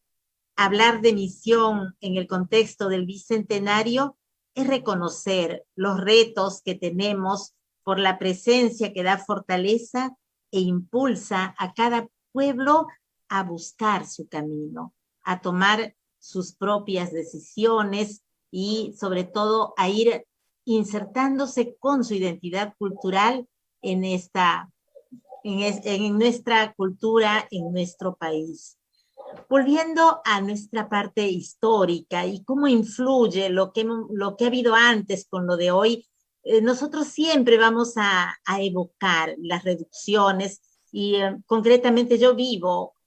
Hablar de misión en el contexto del Bicentenario es reconocer los retos que tenemos por la presencia que da fortaleza e impulsa a cada pueblo a buscar su camino, a tomar sus propias decisiones y sobre todo a ir insertándose con su identidad cultural en nuestra cultura, en nuestro país. Volviendo a nuestra parte histórica y cómo influye lo que ha habido antes con lo de hoy, nosotros siempre vamos a evocar las reducciones y concretamente yo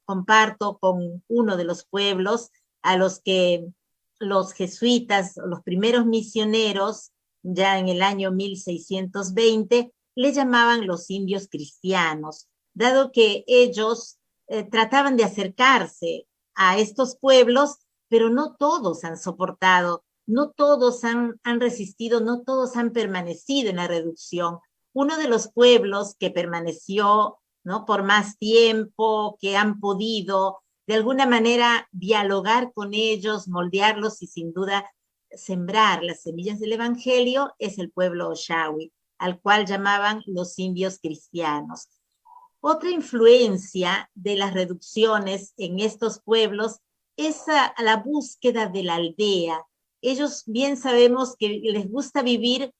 comparto con uno de los pueblos a los que los jesuitas, los primeros misioneros, ya en el año 1620, le llamaban los indios cristianos, dado que ellos trataban de acercarse a estos pueblos, pero no todos han soportado, no todos han resistido, no todos han permanecido en la reducción. Uno de los pueblos que permaneció, ¿no?, por más tiempo, que han podido de alguna manera dialogar con ellos, moldearlos y sin duda sembrar las semillas del evangelio, es el pueblo Shawi, al cual llamaban los indios cristianos. Otra influencia de las reducciones en estos pueblos es la búsqueda de la aldea. Ellos bien sabemos que les gusta vivir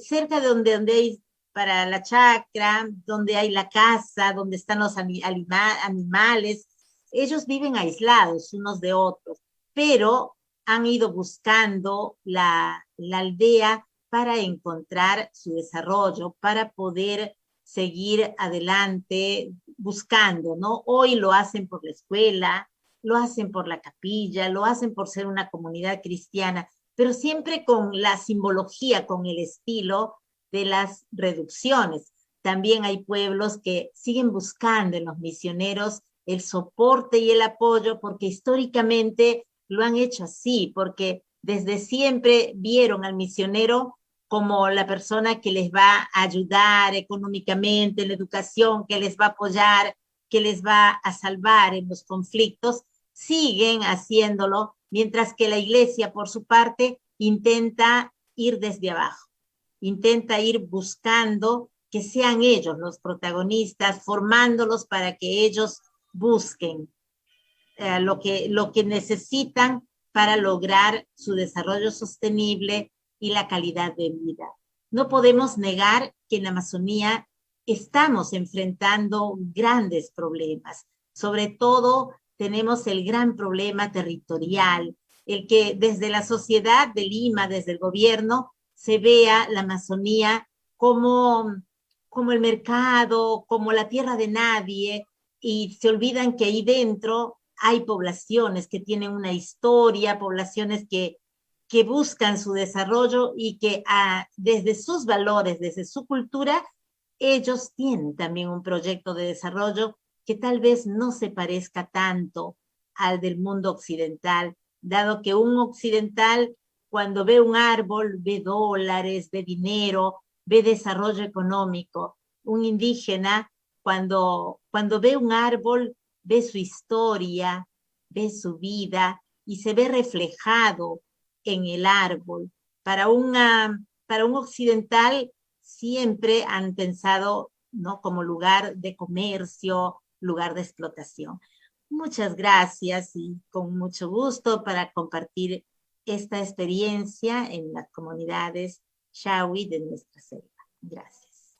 cerca de donde hay para la chacra, donde hay la casa, donde están los animales. Ellos viven aislados unos de otros, pero han ido buscando la aldea para encontrar su desarrollo, para poder seguir adelante buscando, ¿no? Hoy lo hacen por la escuela, lo hacen por la capilla, lo hacen por ser una comunidad cristiana, pero siempre con la simbología, con el estilo de las reducciones. También hay pueblos que siguen buscando en los misioneros el soporte y el apoyo, porque históricamente lo han hecho así, porque desde siempre vieron al misionero como la persona que les va a ayudar económicamente en la educación, que les va a apoyar, que les va a salvar en los conflictos. Siguen haciéndolo, mientras que la iglesia, por su parte, intenta ir desde abajo, intenta ir buscando que sean ellos los protagonistas, formándolos para que ellos busquen lo que necesitan para lograr su desarrollo sostenible y la calidad de vida. No podemos negar que en la Amazonía estamos enfrentando grandes problemas. Sobre todo tenemos el gran problema territorial, el que desde la sociedad de Lima, desde el gobierno, se vea la Amazonía como el mercado, como la tierra de nadie, y se olvidan que ahí dentro hay poblaciones que tienen una historia, poblaciones que buscan su desarrollo y que desde sus valores, desde su cultura, ellos tienen también un proyecto de desarrollo que tal vez no se parezca tanto al del mundo occidental, dado que un occidental cuando ve un árbol, ve dólares, ve dinero, ve desarrollo económico. Un indígena cuando ve un árbol, ve su historia, ve su vida y se ve reflejado en el árbol. Para un occidental siempre han pensado, ¿no?, como lugar de comercio, lugar de explotación. Muchas gracias y con mucho gusto para compartir esta experiencia en las comunidades Shawi de nuestra selva. Gracias.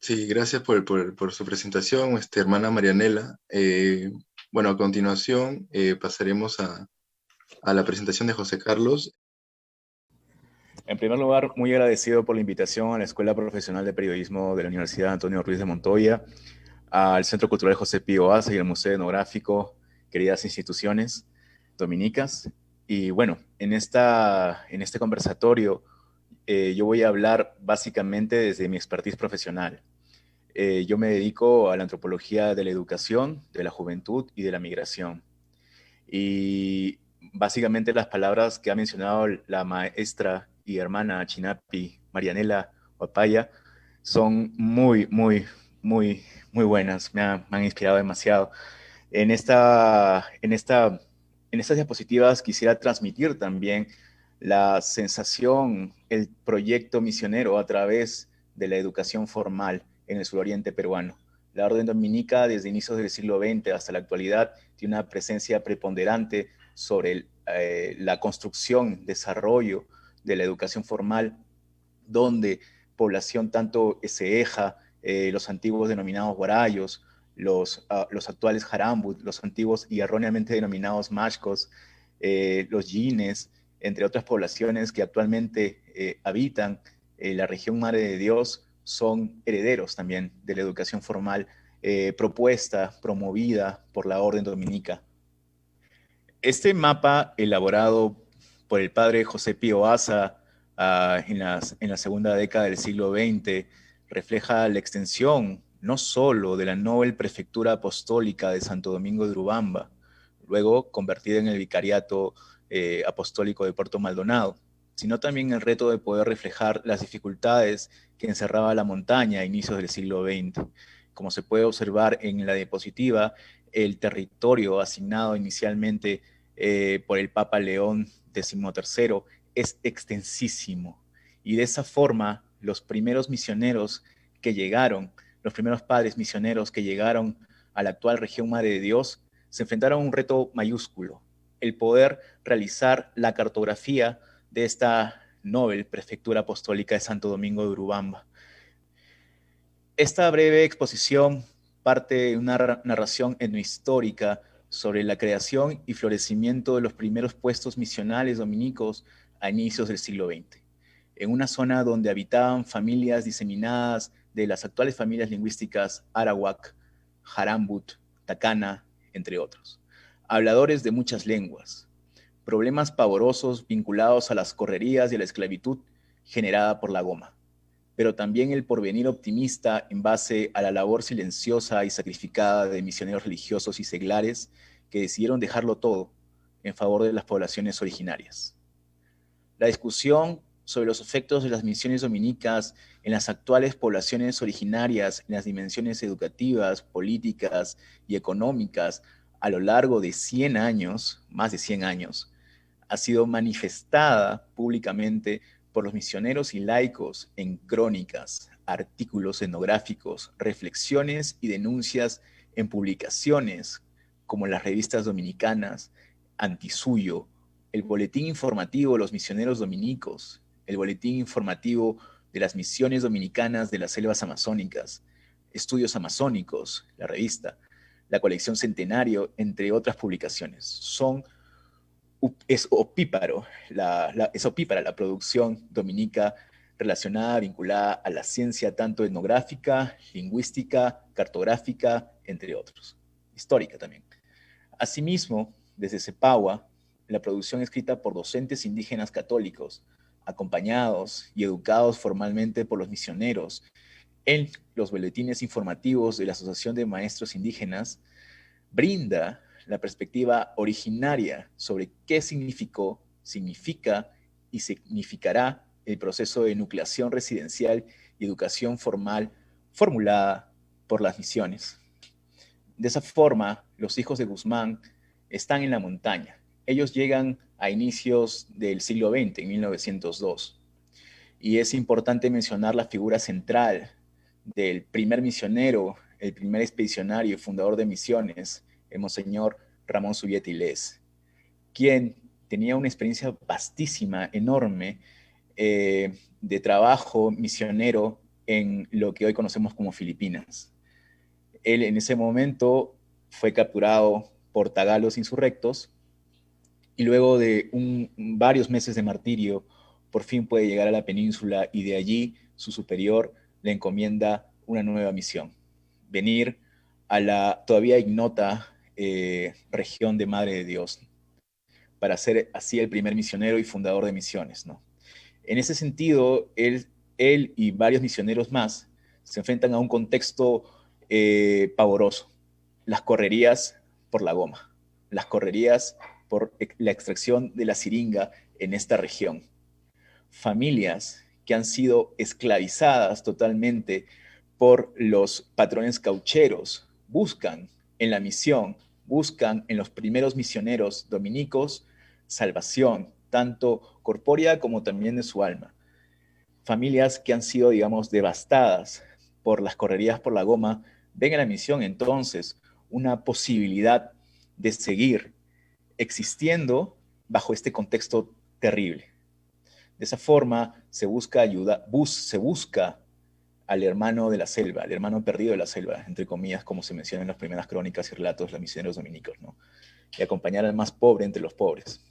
Sí, gracias por su presentación, hermana Marianela. Bueno, a continuación pasaremos a la presentación de José Carlos. En primer lugar, muy agradecido por la invitación a la Escuela Profesional de Periodismo de la Universidad Antonio Ruiz de Montoya, al Centro Cultural José Pío Asa y al Museo Etnográfico, queridas instituciones dominicas. Y bueno, en este conversatorio yo voy a hablar básicamente desde mi expertise profesional. Yo me dedico a la antropología de la educación, de la juventud y de la migración. Y básicamente las palabras que ha mencionado la maestra y hermana Chinapi, Marianela Guapaya, son muy buenas. Me han inspirado demasiado. En estas diapositivas quisiera transmitir también la sensación, el proyecto misionero a través de la educación formal en el suroriente peruano. La Orden Dominica, desde inicios del siglo XX hasta la actualidad, tiene una presencia preponderante sobre la construcción, desarrollo de la educación formal, donde población tanto eseja, los antiguos denominados guarayos, los actuales jarambut, los antiguos y erróneamente denominados mashcos, los yines, entre otras poblaciones que actualmente habitan la región Madre de Dios, son herederos también de la educación formal propuesta, promovida por la Orden Dominica. Este mapa elaborado por el padre José Pío Asa en la segunda década del siglo XX refleja la extensión no solo de la Nobel Prefectura Apostólica de Santo Domingo de Urubamba, luego convertida en el Vicariato Apostólico de Puerto Maldonado, sino también el reto de poder reflejar las dificultades que encerraba la montaña a inicios del siglo XX. Como se puede observar en la diapositiva, el territorio asignado inicialmente por el Papa León XIII es extensísimo. Y de esa forma, los primeros misioneros que llegaron, los primeros padres misioneros que llegaron a la actual región Madre de Dios, se enfrentaron a un reto mayúsculo, el poder realizar la cartografía de esta Nobel Prefectura Apostólica de Santo Domingo de Urubamba. Esta breve exposición parte de una narración etnohistórica sobre la creación y florecimiento de los primeros puestos misionales dominicos a inicios del siglo XX, en una zona donde habitaban familias diseminadas de las actuales familias lingüísticas arawak, jarambut, tacana, entre otros, habladores de muchas lenguas, problemas pavorosos vinculados a las correrías y a la esclavitud generada por la goma, pero también el porvenir optimista en base a la labor silenciosa y sacrificada de misioneros religiosos y seglares que decidieron dejarlo todo en favor de las poblaciones originarias. La discusión sobre los efectos de las misiones dominicas en las actuales poblaciones originarias en las dimensiones educativas, políticas y económicas a lo largo de 100 años, más de 100 años, ha sido manifestada públicamente por los misioneros y laicos en crónicas, artículos etnográficos, reflexiones y denuncias en publicaciones como las revistas dominicanas, Antisuyo, el Boletín Informativo de los Misioneros Dominicos, el Boletín Informativo de las Misiones Dominicanas de las Selvas Amazónicas, Estudios Amazónicos, la revista, la colección Centenario, entre otras publicaciones. Es opípara la producción dominica relacionada, vinculada a la ciencia tanto etnográfica, lingüística, cartográfica, entre otros. Histórica también. Asimismo, desde Cepagua, la producción escrita por docentes indígenas católicos, acompañados y educados formalmente por los misioneros en los boletines informativos de la Asociación de Maestros Indígenas, brinda la perspectiva originaria sobre qué significó, significa y significará el proceso de nucleación residencial y educación formal formulada por las misiones. De esa forma, los hijos de Guzmán están en la montaña. Ellos llegan a inicios del siglo XX, en 1902. Y es importante mencionar la figura central del primer misionero, el primer expedicionario y fundador de misiones, el monseñor Ramón Subieta Ilés, quien tenía una experiencia vastísima, enorme, de trabajo misionero en lo que hoy conocemos como Filipinas. Él en ese momento fue capturado por tagalos insurrectos y luego de varios meses de martirio, por fin puede llegar a la península y de allí su superior le encomienda una nueva misión: venir a la todavía ignota región de Madre de Dios, para ser así el primer misionero y fundador de misiones, ¿no? En ese sentido, él y varios misioneros más se enfrentan a un contexto pavoroso: las correrías por la goma, las correrías por la extracción de la siringa en esta región. Familias que han sido esclavizadas totalmente por los patrones caucheros buscan en la misión, buscan en los primeros misioneros dominicos salvación, tanto corpórea como también de su alma. Familias que han sido, digamos, devastadas por las correrías por la goma, ven en la misión entonces una posibilidad de seguir existiendo bajo este contexto terrible. De esa forma se busca se busca al hermano de la selva, al hermano perdido de la selva, entre comillas, como se menciona en las primeras crónicas y relatos de los misioneros dominicos, ¿no? Y acompañar al más pobre entre los pobres.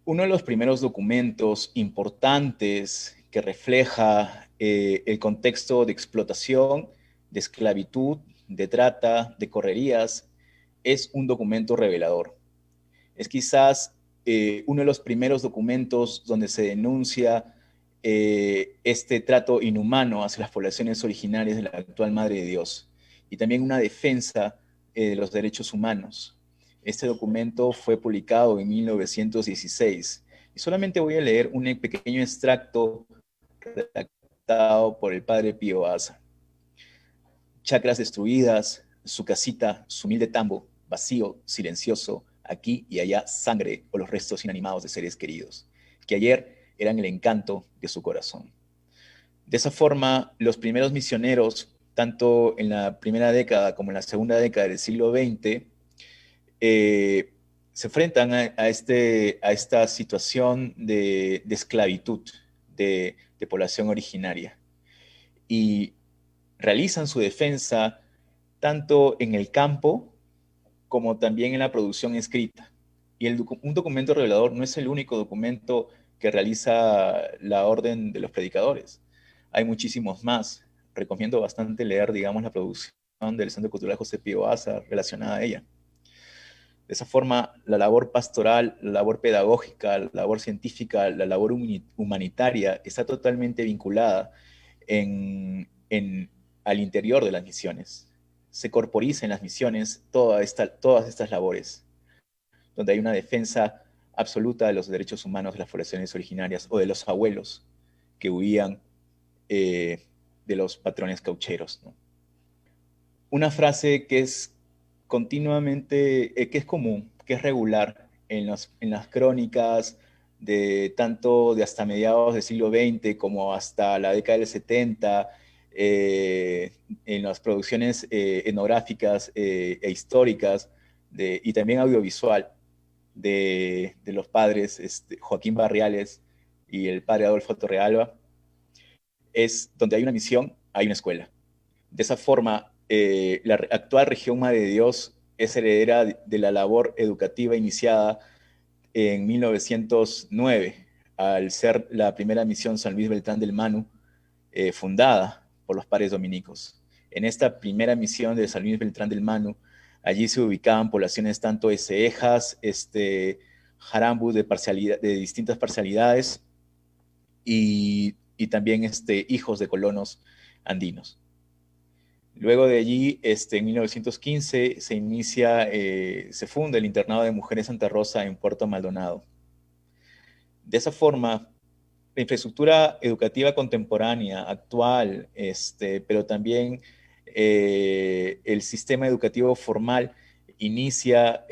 Uno de los primeros documentos importantes que refleja el contexto de explotación, de esclavitud, de trata, de correrías, es un documento revelador. Es quizás uno de los primeros documentos donde se denuncia este trato inhumano hacia las poblaciones originarias de la actual Madre de Dios, y también una defensa de los derechos humanos. Este documento fue publicado en 1916 y solamente voy a leer un pequeño extracto redactado por el padre Pío Asa. Chacras destruidas, su casita, su humilde tambo, vacío, silencioso, aquí y allá sangre o los restos inanimados de seres queridos, que ayer eran el encanto de su corazón. De esa forma, los primeros misioneros, tanto en la primera década como en la segunda década del siglo XX, se enfrentan a esta situación de esclavitud de población originaria y realizan su defensa tanto en el campo como también en la producción escrita. Y un documento revelador no es el único documento que realiza la Orden de los Predicadores. Hay muchísimos más. Recomiendo bastante leer, digamos, la producción del Centro Cultural José Pío Asa relacionada a ella. De esa forma, la labor pastoral, la labor pedagógica, la labor científica, la labor humanitaria está totalmente vinculada al interior de las misiones. Se corporiza en las misiones todas estas labores, donde hay una defensa absoluta de los derechos humanos de las poblaciones originarias o de los abuelos que huían de los patrones caucheros, ¿no? Una frase que es continuamente, que es común, que es regular en las crónicas tanto de hasta mediados del siglo XX como hasta la década del 70, en las producciones etnográficas e históricas y también audiovisual de los padres Joaquín Barriales y el padre Adolfo Torrealba, es donde hay una misión, hay una escuela. De esa forma, la actual región Madre de Dios es heredera de la labor educativa iniciada en 1909, al ser la primera misión San Luis Beltrán del Manu, fundada por los padres dominicos. En esta primera misión de San Luis Beltrán del Manu, allí se ubicaban poblaciones tanto de cejas, jarambus de distintas parcialidades y también hijos de colonos andinos. Luego de allí, en 1915, se funda el internado de mujeres Santa Rosa en Puerto Maldonado. De esa forma, la infraestructura educativa contemporánea, actual, pero también el sistema educativo formal inicia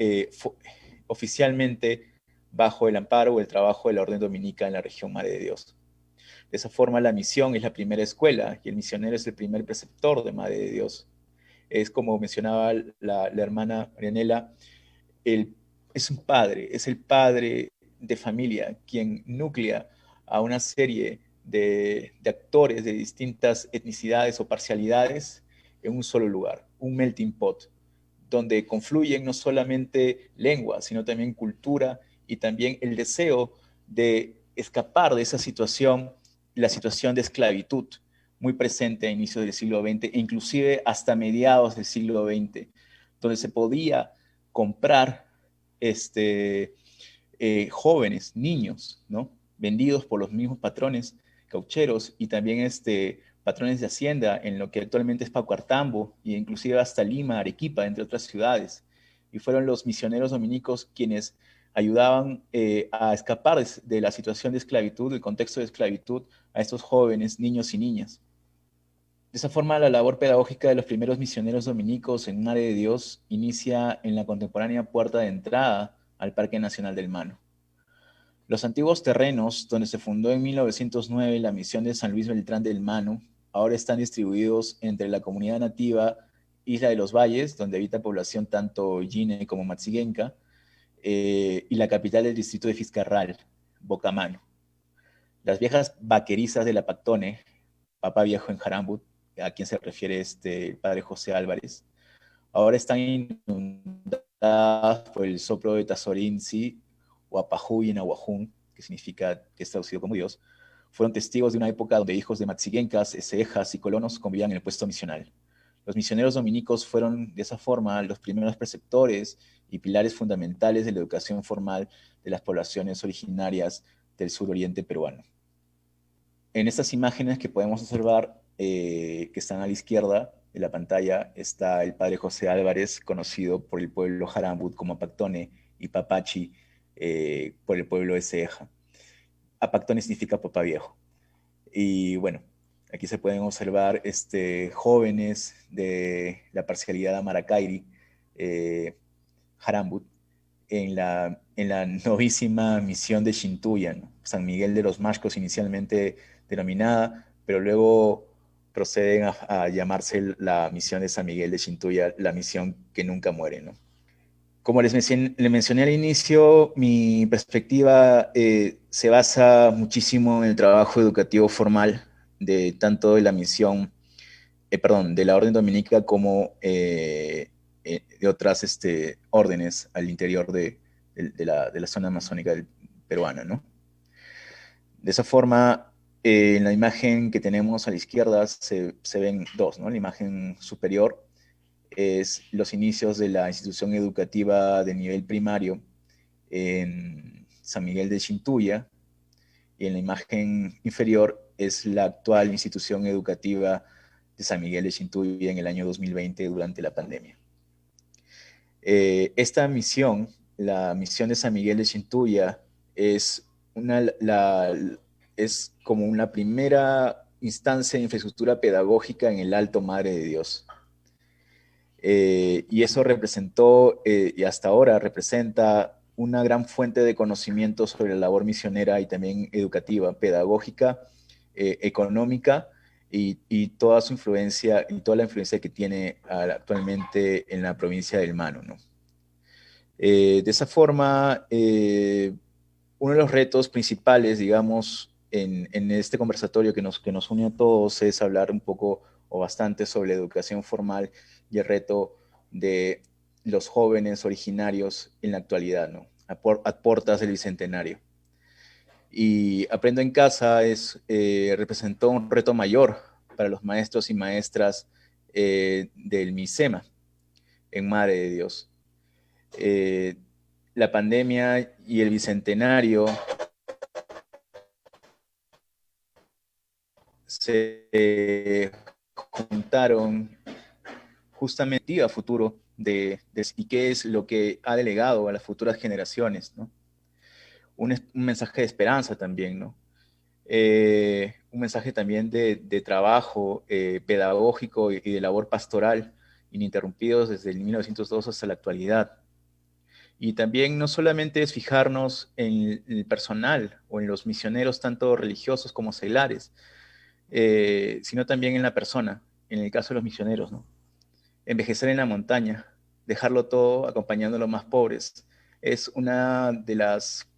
oficialmente bajo el amparo o el trabajo de la Orden Dominica en la región Madre de Dios. De esa forma, la misión es la primera escuela y el misionero es el primer preceptor de Madre de Dios. Es como mencionaba la hermana Marianela, es el padre de familia quien nuclea a una serie de actores de distintas etnicidades o parcialidades en un solo lugar, un melting pot, donde confluyen no solamente lengua, sino también cultura y también el deseo de escapar de esa situación, la situación de esclavitud, muy presente a inicios del siglo XX e inclusive hasta mediados del siglo XX, donde se podía comprar jóvenes, niños, ¿no? Vendidos por los mismos patrones caucheros y también patrones de hacienda en lo que actualmente es Paucartambo e inclusive hasta Lima, Arequipa, entre otras ciudades. Y fueron los misioneros dominicos quienes ayudaban a escapar de la situación de esclavitud, del contexto de esclavitud, a estos jóvenes, niños y niñas. De esa forma, la labor pedagógica de los primeros misioneros dominicos en Madre de Dios inicia en la contemporánea puerta de entrada al Parque Nacional del Mano. Los antiguos terrenos donde se fundó en 1909 la misión de San Luis Beltrán del Mano ahora están distribuidos entre la comunidad nativa Isla de los Valles, donde habita población tanto Yine como Matziguenca, y la capital del distrito de Fiscarral, Bocamano. Las viejas vaquerizas de la Pactone, Papa Viejo en Jarambut, a quien se refiere el padre José Álvarez, ahora están inundadas por el soplo de Tazorinzi, Huapajuy en Aguajún, que significa que es traducido como Dios, fueron testigos de una época donde hijos de matziguencas, cejas y colonos convivían en el puesto misional. Los misioneros dominicos fueron de esa forma los primeros preceptores y pilares fundamentales de la educación formal de las poblaciones originarias del suroriente peruano. En estas imágenes que podemos observar, que están a la izquierda de la pantalla, está el padre José Álvarez, conocido por el pueblo Jarambut como Pactone, y Papachi por el pueblo de Ceja. Apactone significa Papá Viejo. Y bueno, aquí se pueden observar jóvenes de la parcialidad Amaracairi, Jarambut, en la novísima misión de Shintuya, ¿no? San Miguel de los Mashcos, inicialmente denominada, pero luego proceden a llamarse la misión de San Miguel de Shintuya, la misión que nunca muere, ¿no? Como les mencioné al inicio, mi perspectiva se basa muchísimo en el trabajo educativo formal de tanto de la misión, de la Orden Dominica como de otras órdenes al interior de la zona amazónica peruana, ¿no? De esa forma, en la imagen que tenemos a la izquierda se ven dos, ¿no? La imagen superior es los inicios de la institución educativa de nivel primario en San Miguel de Shintuya, y en la imagen inferior es la actual institución educativa de San Miguel de Shintuya en el año 2020 durante la pandemia. Esta misión, la misión de San Miguel de Shintuya, es como una primera instancia de infraestructura pedagógica en el Alto Madre de Dios. Y eso representó, y hasta ahora representa, una gran fuente de conocimiento sobre la labor misionera y también educativa, pedagógica, económica y toda su influencia y toda la influencia que tiene actualmente en la provincia del Mano, ¿no? De esa forma, uno de los retos principales, digamos, en este conversatorio que nos une a todos es hablar un poco o bastante sobre la educación formal y el reto de los jóvenes originarios en la actualidad, ¿no? A puertas del Bicentenario. Y Aprendo en Casa representó un reto mayor para los maestros y maestras del MISEMA en Madre de Dios. La pandemia y el Bicentenario se juntaron justamente a futuro y qué es lo que ha delegado a las futuras generaciones, ¿no? Un mensaje de esperanza también, ¿no? Un mensaje también de trabajo pedagógico y de labor pastoral ininterrumpidos desde el 1902 hasta la actualidad. Y también no solamente es fijarnos en el personal o en los misioneros tanto religiosos como seglares, sino también en la persona, en el caso de los misioneros, ¿no? Envejecer en la montaña, dejarlo todo acompañando a los más pobres, es una de las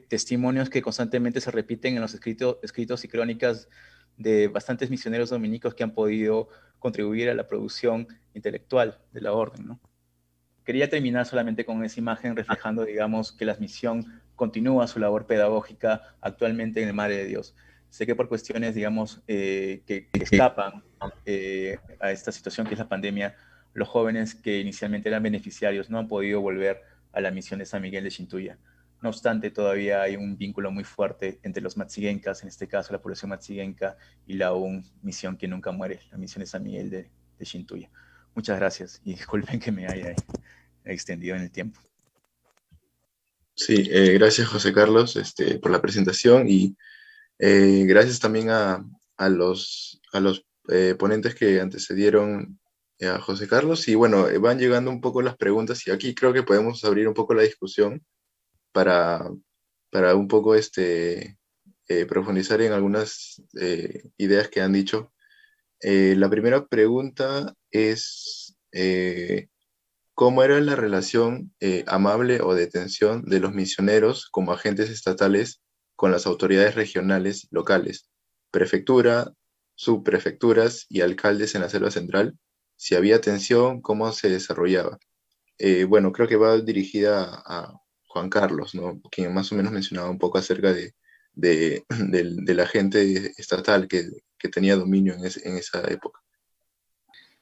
testimonios que constantemente se repiten en los escritos y crónicas de bastantes misioneros dominicos que han podido contribuir a la producción intelectual de la orden, ¿no? Quería terminar solamente con esa imagen reflejando, digamos, que la misión continúa su labor pedagógica actualmente en el Madre de Dios. Sé que por cuestiones, digamos, que escapan a esta situación que es la pandemia, los jóvenes que inicialmente eran beneficiarios no han podido volver a la misión de San Miguel de Shintuya. No obstante, todavía hay un vínculo muy fuerte entre los matsigencas, en este caso la población matsigenca, y la aún misión que nunca muere, la misión de San Miguel de Shintuya. Muchas gracias y disculpen que me haya extendido en el tiempo. Sí, gracias José Carlos por la presentación y gracias también a los ponentes que antecedieron a José Carlos. Y bueno, van llegando un poco las preguntas y aquí creo que podemos abrir un poco la discusión para un poco profundizar en algunas ideas que han dicho. La primera pregunta es ¿cómo era la relación amable o de tensión de los misioneros como agentes estatales con las autoridades regionales locales, prefectura, subprefecturas y alcaldes en la Selva Central? Si había tensión, ¿cómo se desarrollaba? Bueno, creo que va dirigida a Juan Carlos, ¿no? Quien más o menos mencionaba un poco acerca del agente estatal que tenía dominio en esa época.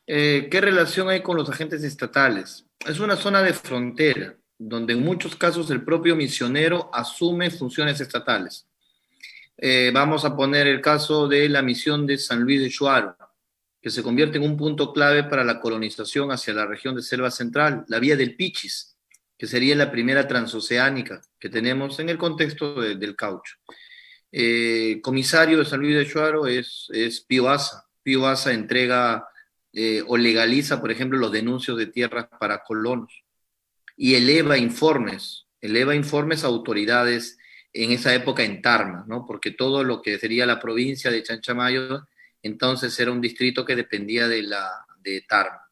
¿Qué relación hay con los agentes estatales? Es una zona de frontera, donde en muchos casos el propio misionero asume funciones estatales. Vamos a poner el caso de la misión de San Luis de Shuaro, que se convierte en un punto clave para la colonización hacia la región de Selva Central, la vía del Pichis, que sería la primera transoceánica que tenemos en el contexto del caucho. Comisario de San Luis de Shuaro es Pío Asa. Pío Asa entrega o legaliza, por ejemplo, los denuncios de tierras para colonos y eleva informes a autoridades en esa época en Tarma, ¿no? Porque todo lo que sería la provincia de Chanchamayo entonces era un distrito que dependía de Tarma.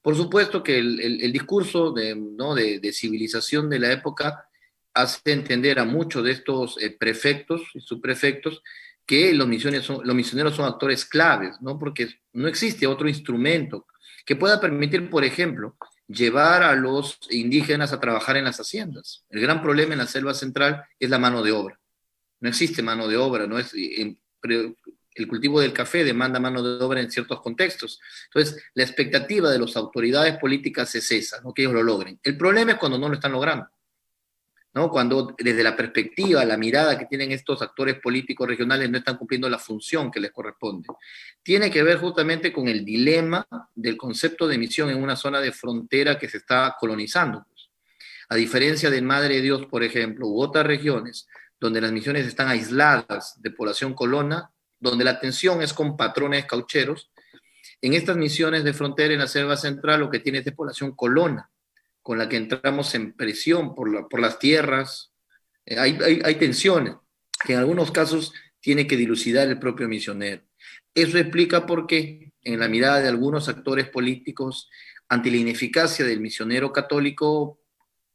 Por supuesto que el discurso de civilización de la época hace entender a muchos de estos prefectos y subprefectos que los misioneros son actores claves, ¿no? Porque no existe otro instrumento que pueda permitir, por ejemplo, llevar a los indígenas a trabajar en las haciendas. El gran problema en la Selva Central es la mano de obra. No existe mano de obra, no es... El cultivo del café demanda mano de obra en ciertos contextos. Entonces, la expectativa de las autoridades políticas es esa, ¿no? Que ellos lo logren. El problema es cuando no lo están logrando, ¿no? Cuando desde la perspectiva, la mirada que tienen estos actores políticos regionales no están cumpliendo la función que les corresponde. Tiene que ver justamente con el dilema del concepto de misión en una zona de frontera que se está colonizando. A diferencia del Madre de Dios, por ejemplo, u otras regiones donde las misiones están aisladas de población colona, donde la tensión es con patrones caucheros, en estas misiones de frontera en la Selva Central lo que tiene es de población colona, con la que entramos en presión por las tierras. Hay tensiones que en algunos casos tiene que dilucidar el propio misionero. Eso explica por qué, en la mirada de algunos actores políticos, ante la ineficacia del misionero católico,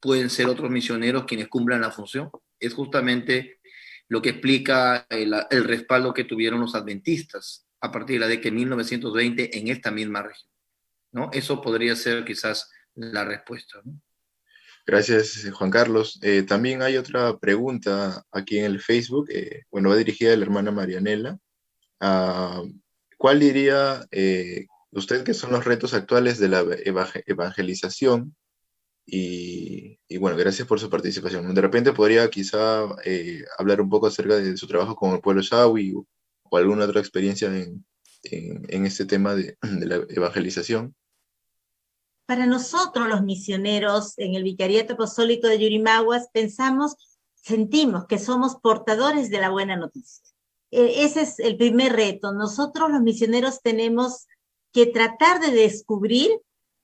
pueden ser otros misioneros quienes cumplan la función. Es justamente lo que explica el respaldo que tuvieron los adventistas a partir de la década de 1920 en esta misma región, ¿no? Eso podría ser quizás la respuesta, ¿no? Gracias, Juan Carlos. También hay otra pregunta aquí en el Facebook, bueno, va dirigida a la hermana Marianela. ¿Cuál diría usted que son los retos actuales de la evangelización? Y bueno, gracias por su participación. De repente podría quizá hablar un poco acerca de su trabajo con el pueblo Shawi o alguna otra experiencia en este tema de la evangelización. Para nosotros los misioneros en el Vicariato Apostólico de Yurimaguas sentimos que somos portadores de la buena noticia. Ese es el primer reto. Nosotros los misioneros tenemos que tratar de descubrir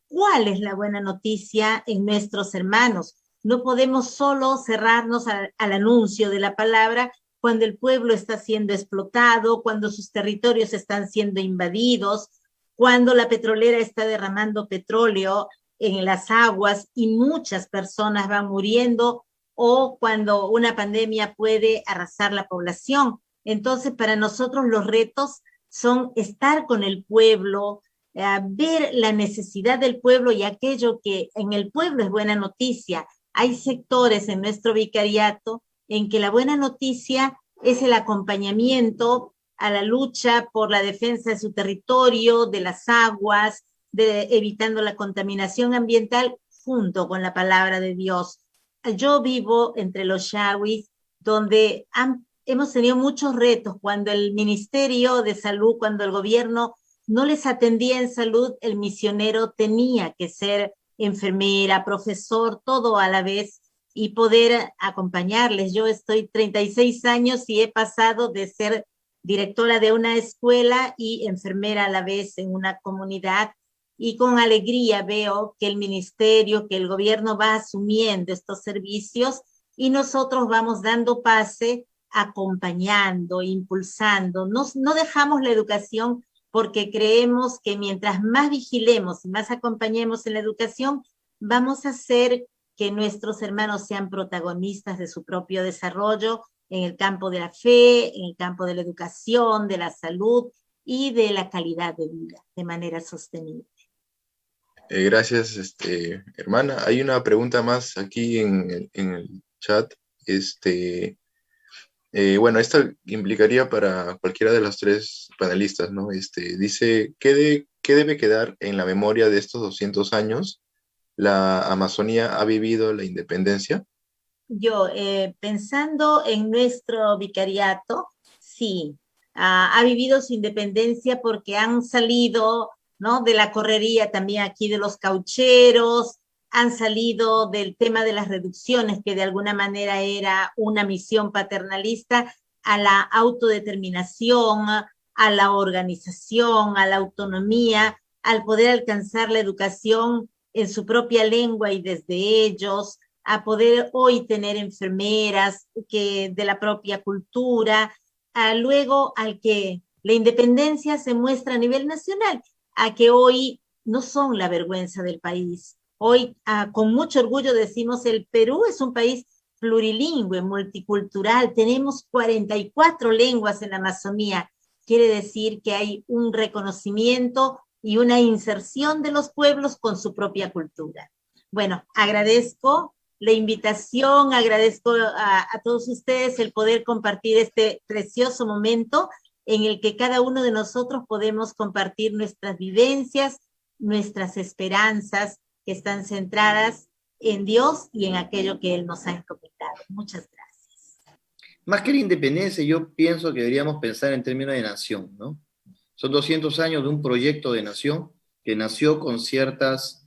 cuál es la buena noticia en nuestros hermanos. No podemos solo cerrarnos al anuncio de la palabra cuando el pueblo está siendo explotado, cuando sus territorios están siendo invadidos, cuando la petrolera está derramando petróleo en las aguas y muchas personas van muriendo o cuando una pandemia puede arrasar la población. Entonces, para nosotros los retos son estar con el pueblo, ver la necesidad del pueblo y aquello que en el pueblo es buena noticia. Hay sectores en nuestro vicariato en que la buena noticia es el acompañamiento a la lucha por la defensa de su territorio, de las aguas, evitando la contaminación ambiental junto con la palabra de Dios. Yo vivo entre los Yawis, donde hemos tenido muchos retos. Cuando el Ministerio de Salud, cuando el gobierno no les atendía en salud, el misionero tenía que ser enfermera, profesor, todo a la vez y poder acompañarles. Yo estoy 36 años y he pasado de ser directora de una escuela y enfermera a la vez en una comunidad, y con alegría veo que el ministerio, que el gobierno va asumiendo estos servicios y nosotros vamos dando pase, acompañando, impulsando. No dejamos la educación porque creemos que mientras más vigilemos y más acompañemos en la educación, vamos a hacer que nuestros hermanos sean protagonistas de su propio desarrollo en el campo de la fe, en el campo de la educación, de la salud y de la calidad de vida de manera sostenible. Gracias, hermana. Hay una pregunta más aquí en el chat. Bueno, esta implicaría para cualquiera de los tres panelistas, ¿no? Dice, ¿qué debe quedar en la memoria de estos 200 años? ¿La Amazonía ha vivido la independencia? Yo, pensando en nuestro vicariato, sí, ha vivido su independencia porque han salido, ¿no?, de la correría también aquí de los caucheros, han salido del tema de las reducciones, que de alguna manera era una misión paternalista, a la autodeterminación, a la organización, a la autonomía, al poder alcanzar la educación en su propia lengua y desde ellos, a poder hoy tener enfermeras que de la propia cultura, luego al que la independencia se muestra a nivel nacional, a que hoy no son la vergüenza del país. Hoy, con mucho orgullo decimos, el Perú es un país plurilingüe, multicultural, tenemos 44 lenguas en la Amazonía. Quiere decir que hay un reconocimiento y una inserción de los pueblos con su propia cultura. Bueno, agradezco la invitación, agradezco a todos ustedes el poder compartir este precioso momento en el que cada uno de nosotros podemos compartir nuestras vivencias, nuestras esperanzas que están centradas en Dios y en aquello que Él nos ha encomendado. Muchas gracias. Más que la independencia, yo pienso que deberíamos pensar en términos de nación, ¿no? Son 200 años de un proyecto de nación que nació con ciertas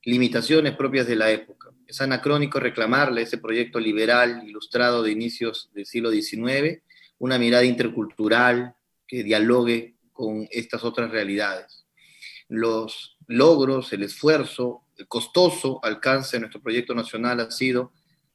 limitaciones propias de la época. Es anacrónico reclamarle ese proyecto liberal ilustrado de inicios del siglo XIX, una mirada intercultural que dialogue con estas otras realidades. Los logros, el esfuerzo, el costoso alcance de nuestro proyecto nacional ha sido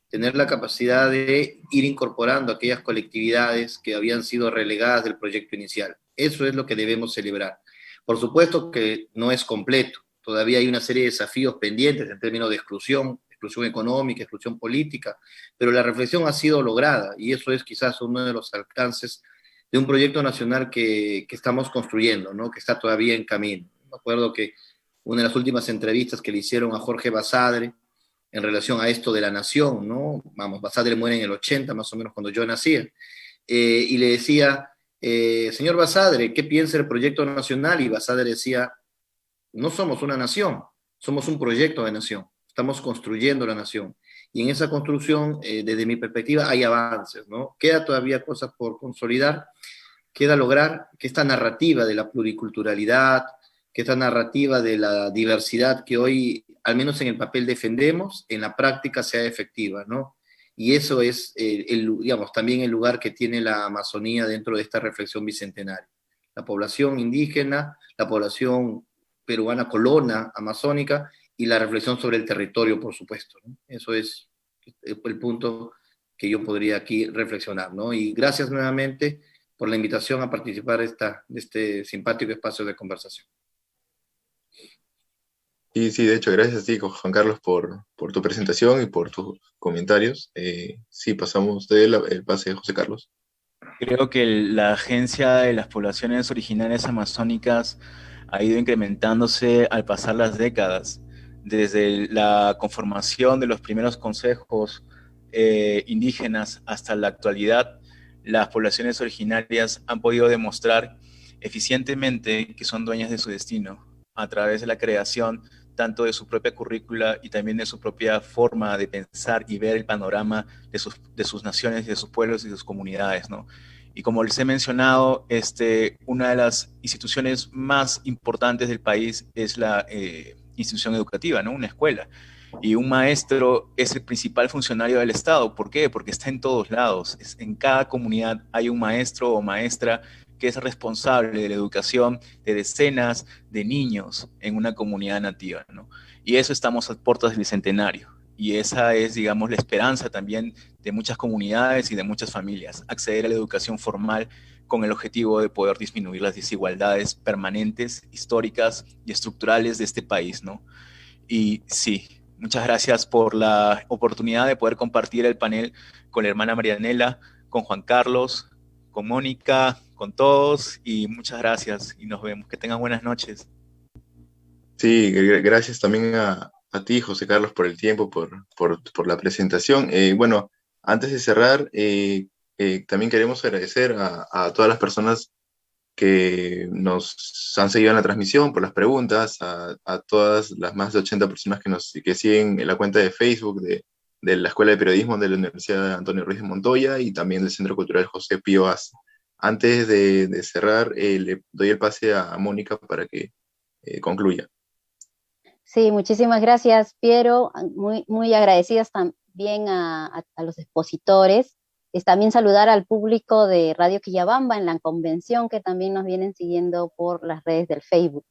tener la capacidad de ir incorporando aquellas colectividades que habían sido relegadas del proyecto inicial. Eso es lo que debemos celebrar. Por supuesto que no es completo. Todavía hay una serie de desafíos pendientes en términos de exclusión económica, exclusión política, pero la reflexión ha sido lograda y eso es quizás uno de los alcances de un proyecto nacional que estamos construyendo, ¿no?, que está todavía en camino. Me acuerdo que una de las últimas entrevistas que le hicieron a Jorge Basadre en relación a esto de la nación, ¿no? Vamos, Basadre muere en el 80, más o menos cuando yo nacía, y le decía, señor Basadre, ¿qué piensa del proyecto nacional? Y Basadre decía, no somos una nación, somos un proyecto de nación, estamos construyendo la nación. Y en esa construcción, desde mi perspectiva, hay avances, ¿no? Queda todavía cosas por consolidar, queda lograr que esta narrativa de la pluriculturalidad, que esta narrativa de la diversidad que hoy, al menos en el papel, defendemos, en la práctica sea efectiva, ¿no? Y eso es, digamos, también el lugar que tiene la Amazonía dentro de esta reflexión bicentenaria. La población indígena, la población peruana colona amazónica y la reflexión sobre el territorio, por supuesto, ¿no? Eso es el punto que yo podría aquí reflexionar, ¿no? Y gracias nuevamente por la invitación a participar de este simpático espacio de conversación. Sí, de hecho, gracias a ti, Juan Carlos, por tu presentación y por tus comentarios. Sí, pasamos el pase de José Carlos. Creo que la agencia de las poblaciones originarias amazónicas ha ido incrementándose al pasar las décadas, desde la conformación de los primeros consejos indígenas hasta la actualidad. Las poblaciones originarias han podido demostrar eficientemente que son dueñas de su destino a través de la creación tanto de su propia currícula y también de su propia forma de pensar y ver el panorama de sus naciones, de sus pueblos y de sus comunidades, ¿no? Y como les he mencionado, una de las instituciones más importantes del país es la institución educativa, ¿no? Una escuela. Y un maestro es el principal funcionario del Estado. ¿Por qué? Porque está en todos lados. En cada comunidad hay un maestro o maestra que es responsable de la educación de decenas de niños en una comunidad nativa, ¿no? Y eso estamos a puertas del Bicentenario. Y esa es, digamos, la esperanza también de muchas comunidades y de muchas familias, acceder a la educación formal con el objetivo de poder disminuir las desigualdades permanentes, históricas y estructurales de este país, ¿no? Y sí, muchas gracias por la oportunidad de poder compartir el panel con la hermana Marianela, con Juan Carlos, con Mónica, con todos, y muchas gracias y nos vemos. Que tengan buenas noches. Sí, gracias también a ti, José Carlos, por el tiempo, por la presentación. Bueno, antes de cerrar, también queremos agradecer a todas las personas que nos han seguido en la transmisión, por las preguntas, a todas las más de 80 personas que siguen en la cuenta de Facebook de la Escuela de Periodismo de la Universidad Antonio Ruiz de Montoya y también del Centro Cultural José Pío Asa. Antes de cerrar, le doy el pase a Mónica para que concluya. Sí, muchísimas gracias, Piero. Muy agradecidas también a los expositores. Es también saludar al público de Radio Quillabamba en la convención que también nos vienen siguiendo por las redes del Facebook.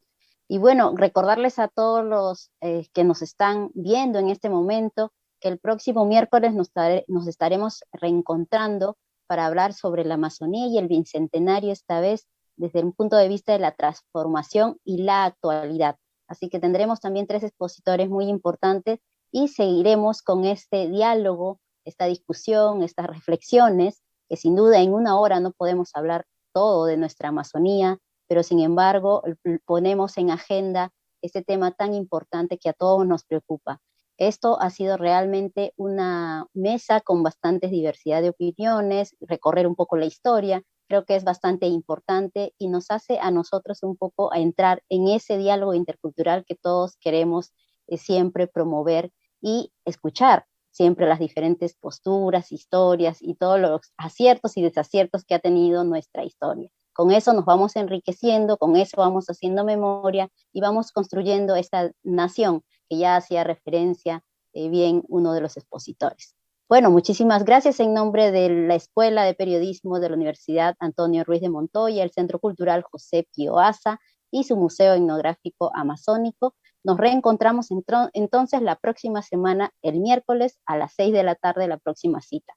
Y bueno, recordarles a todos los que nos están viendo en este momento que el próximo miércoles nos estaremos reencontrando para hablar sobre la Amazonía y el Bicentenario, esta vez desde un punto de vista de la transformación y la actualidad. Así que tendremos también 3 expositores muy importantes y seguiremos con este diálogo, esta discusión, estas reflexiones, que sin duda en una hora no podemos hablar todo de nuestra Amazonía, pero sin embargo ponemos en agenda este tema tan importante que a todos nos preocupa. Esto ha sido realmente una mesa con bastante diversidad de opiniones, recorrer un poco la historia, creo que es bastante importante y nos hace a nosotros un poco a entrar en ese diálogo intercultural que todos queremos siempre promover y escuchar siempre las diferentes posturas, historias y todos los aciertos y desaciertos que ha tenido nuestra historia. Con eso nos vamos enriqueciendo, con eso vamos haciendo memoria y vamos construyendo esta nación que ya hacía referencia bien uno de los expositores. Bueno, muchísimas gracias en nombre de la Escuela de Periodismo de la Universidad Antonio Ruiz de Montoya, el Centro Cultural José Pío Asa y su Museo Etnográfico Amazónico. Nos reencontramos entonces la próxima semana, el miércoles a las 6 de la tarde, la próxima cita.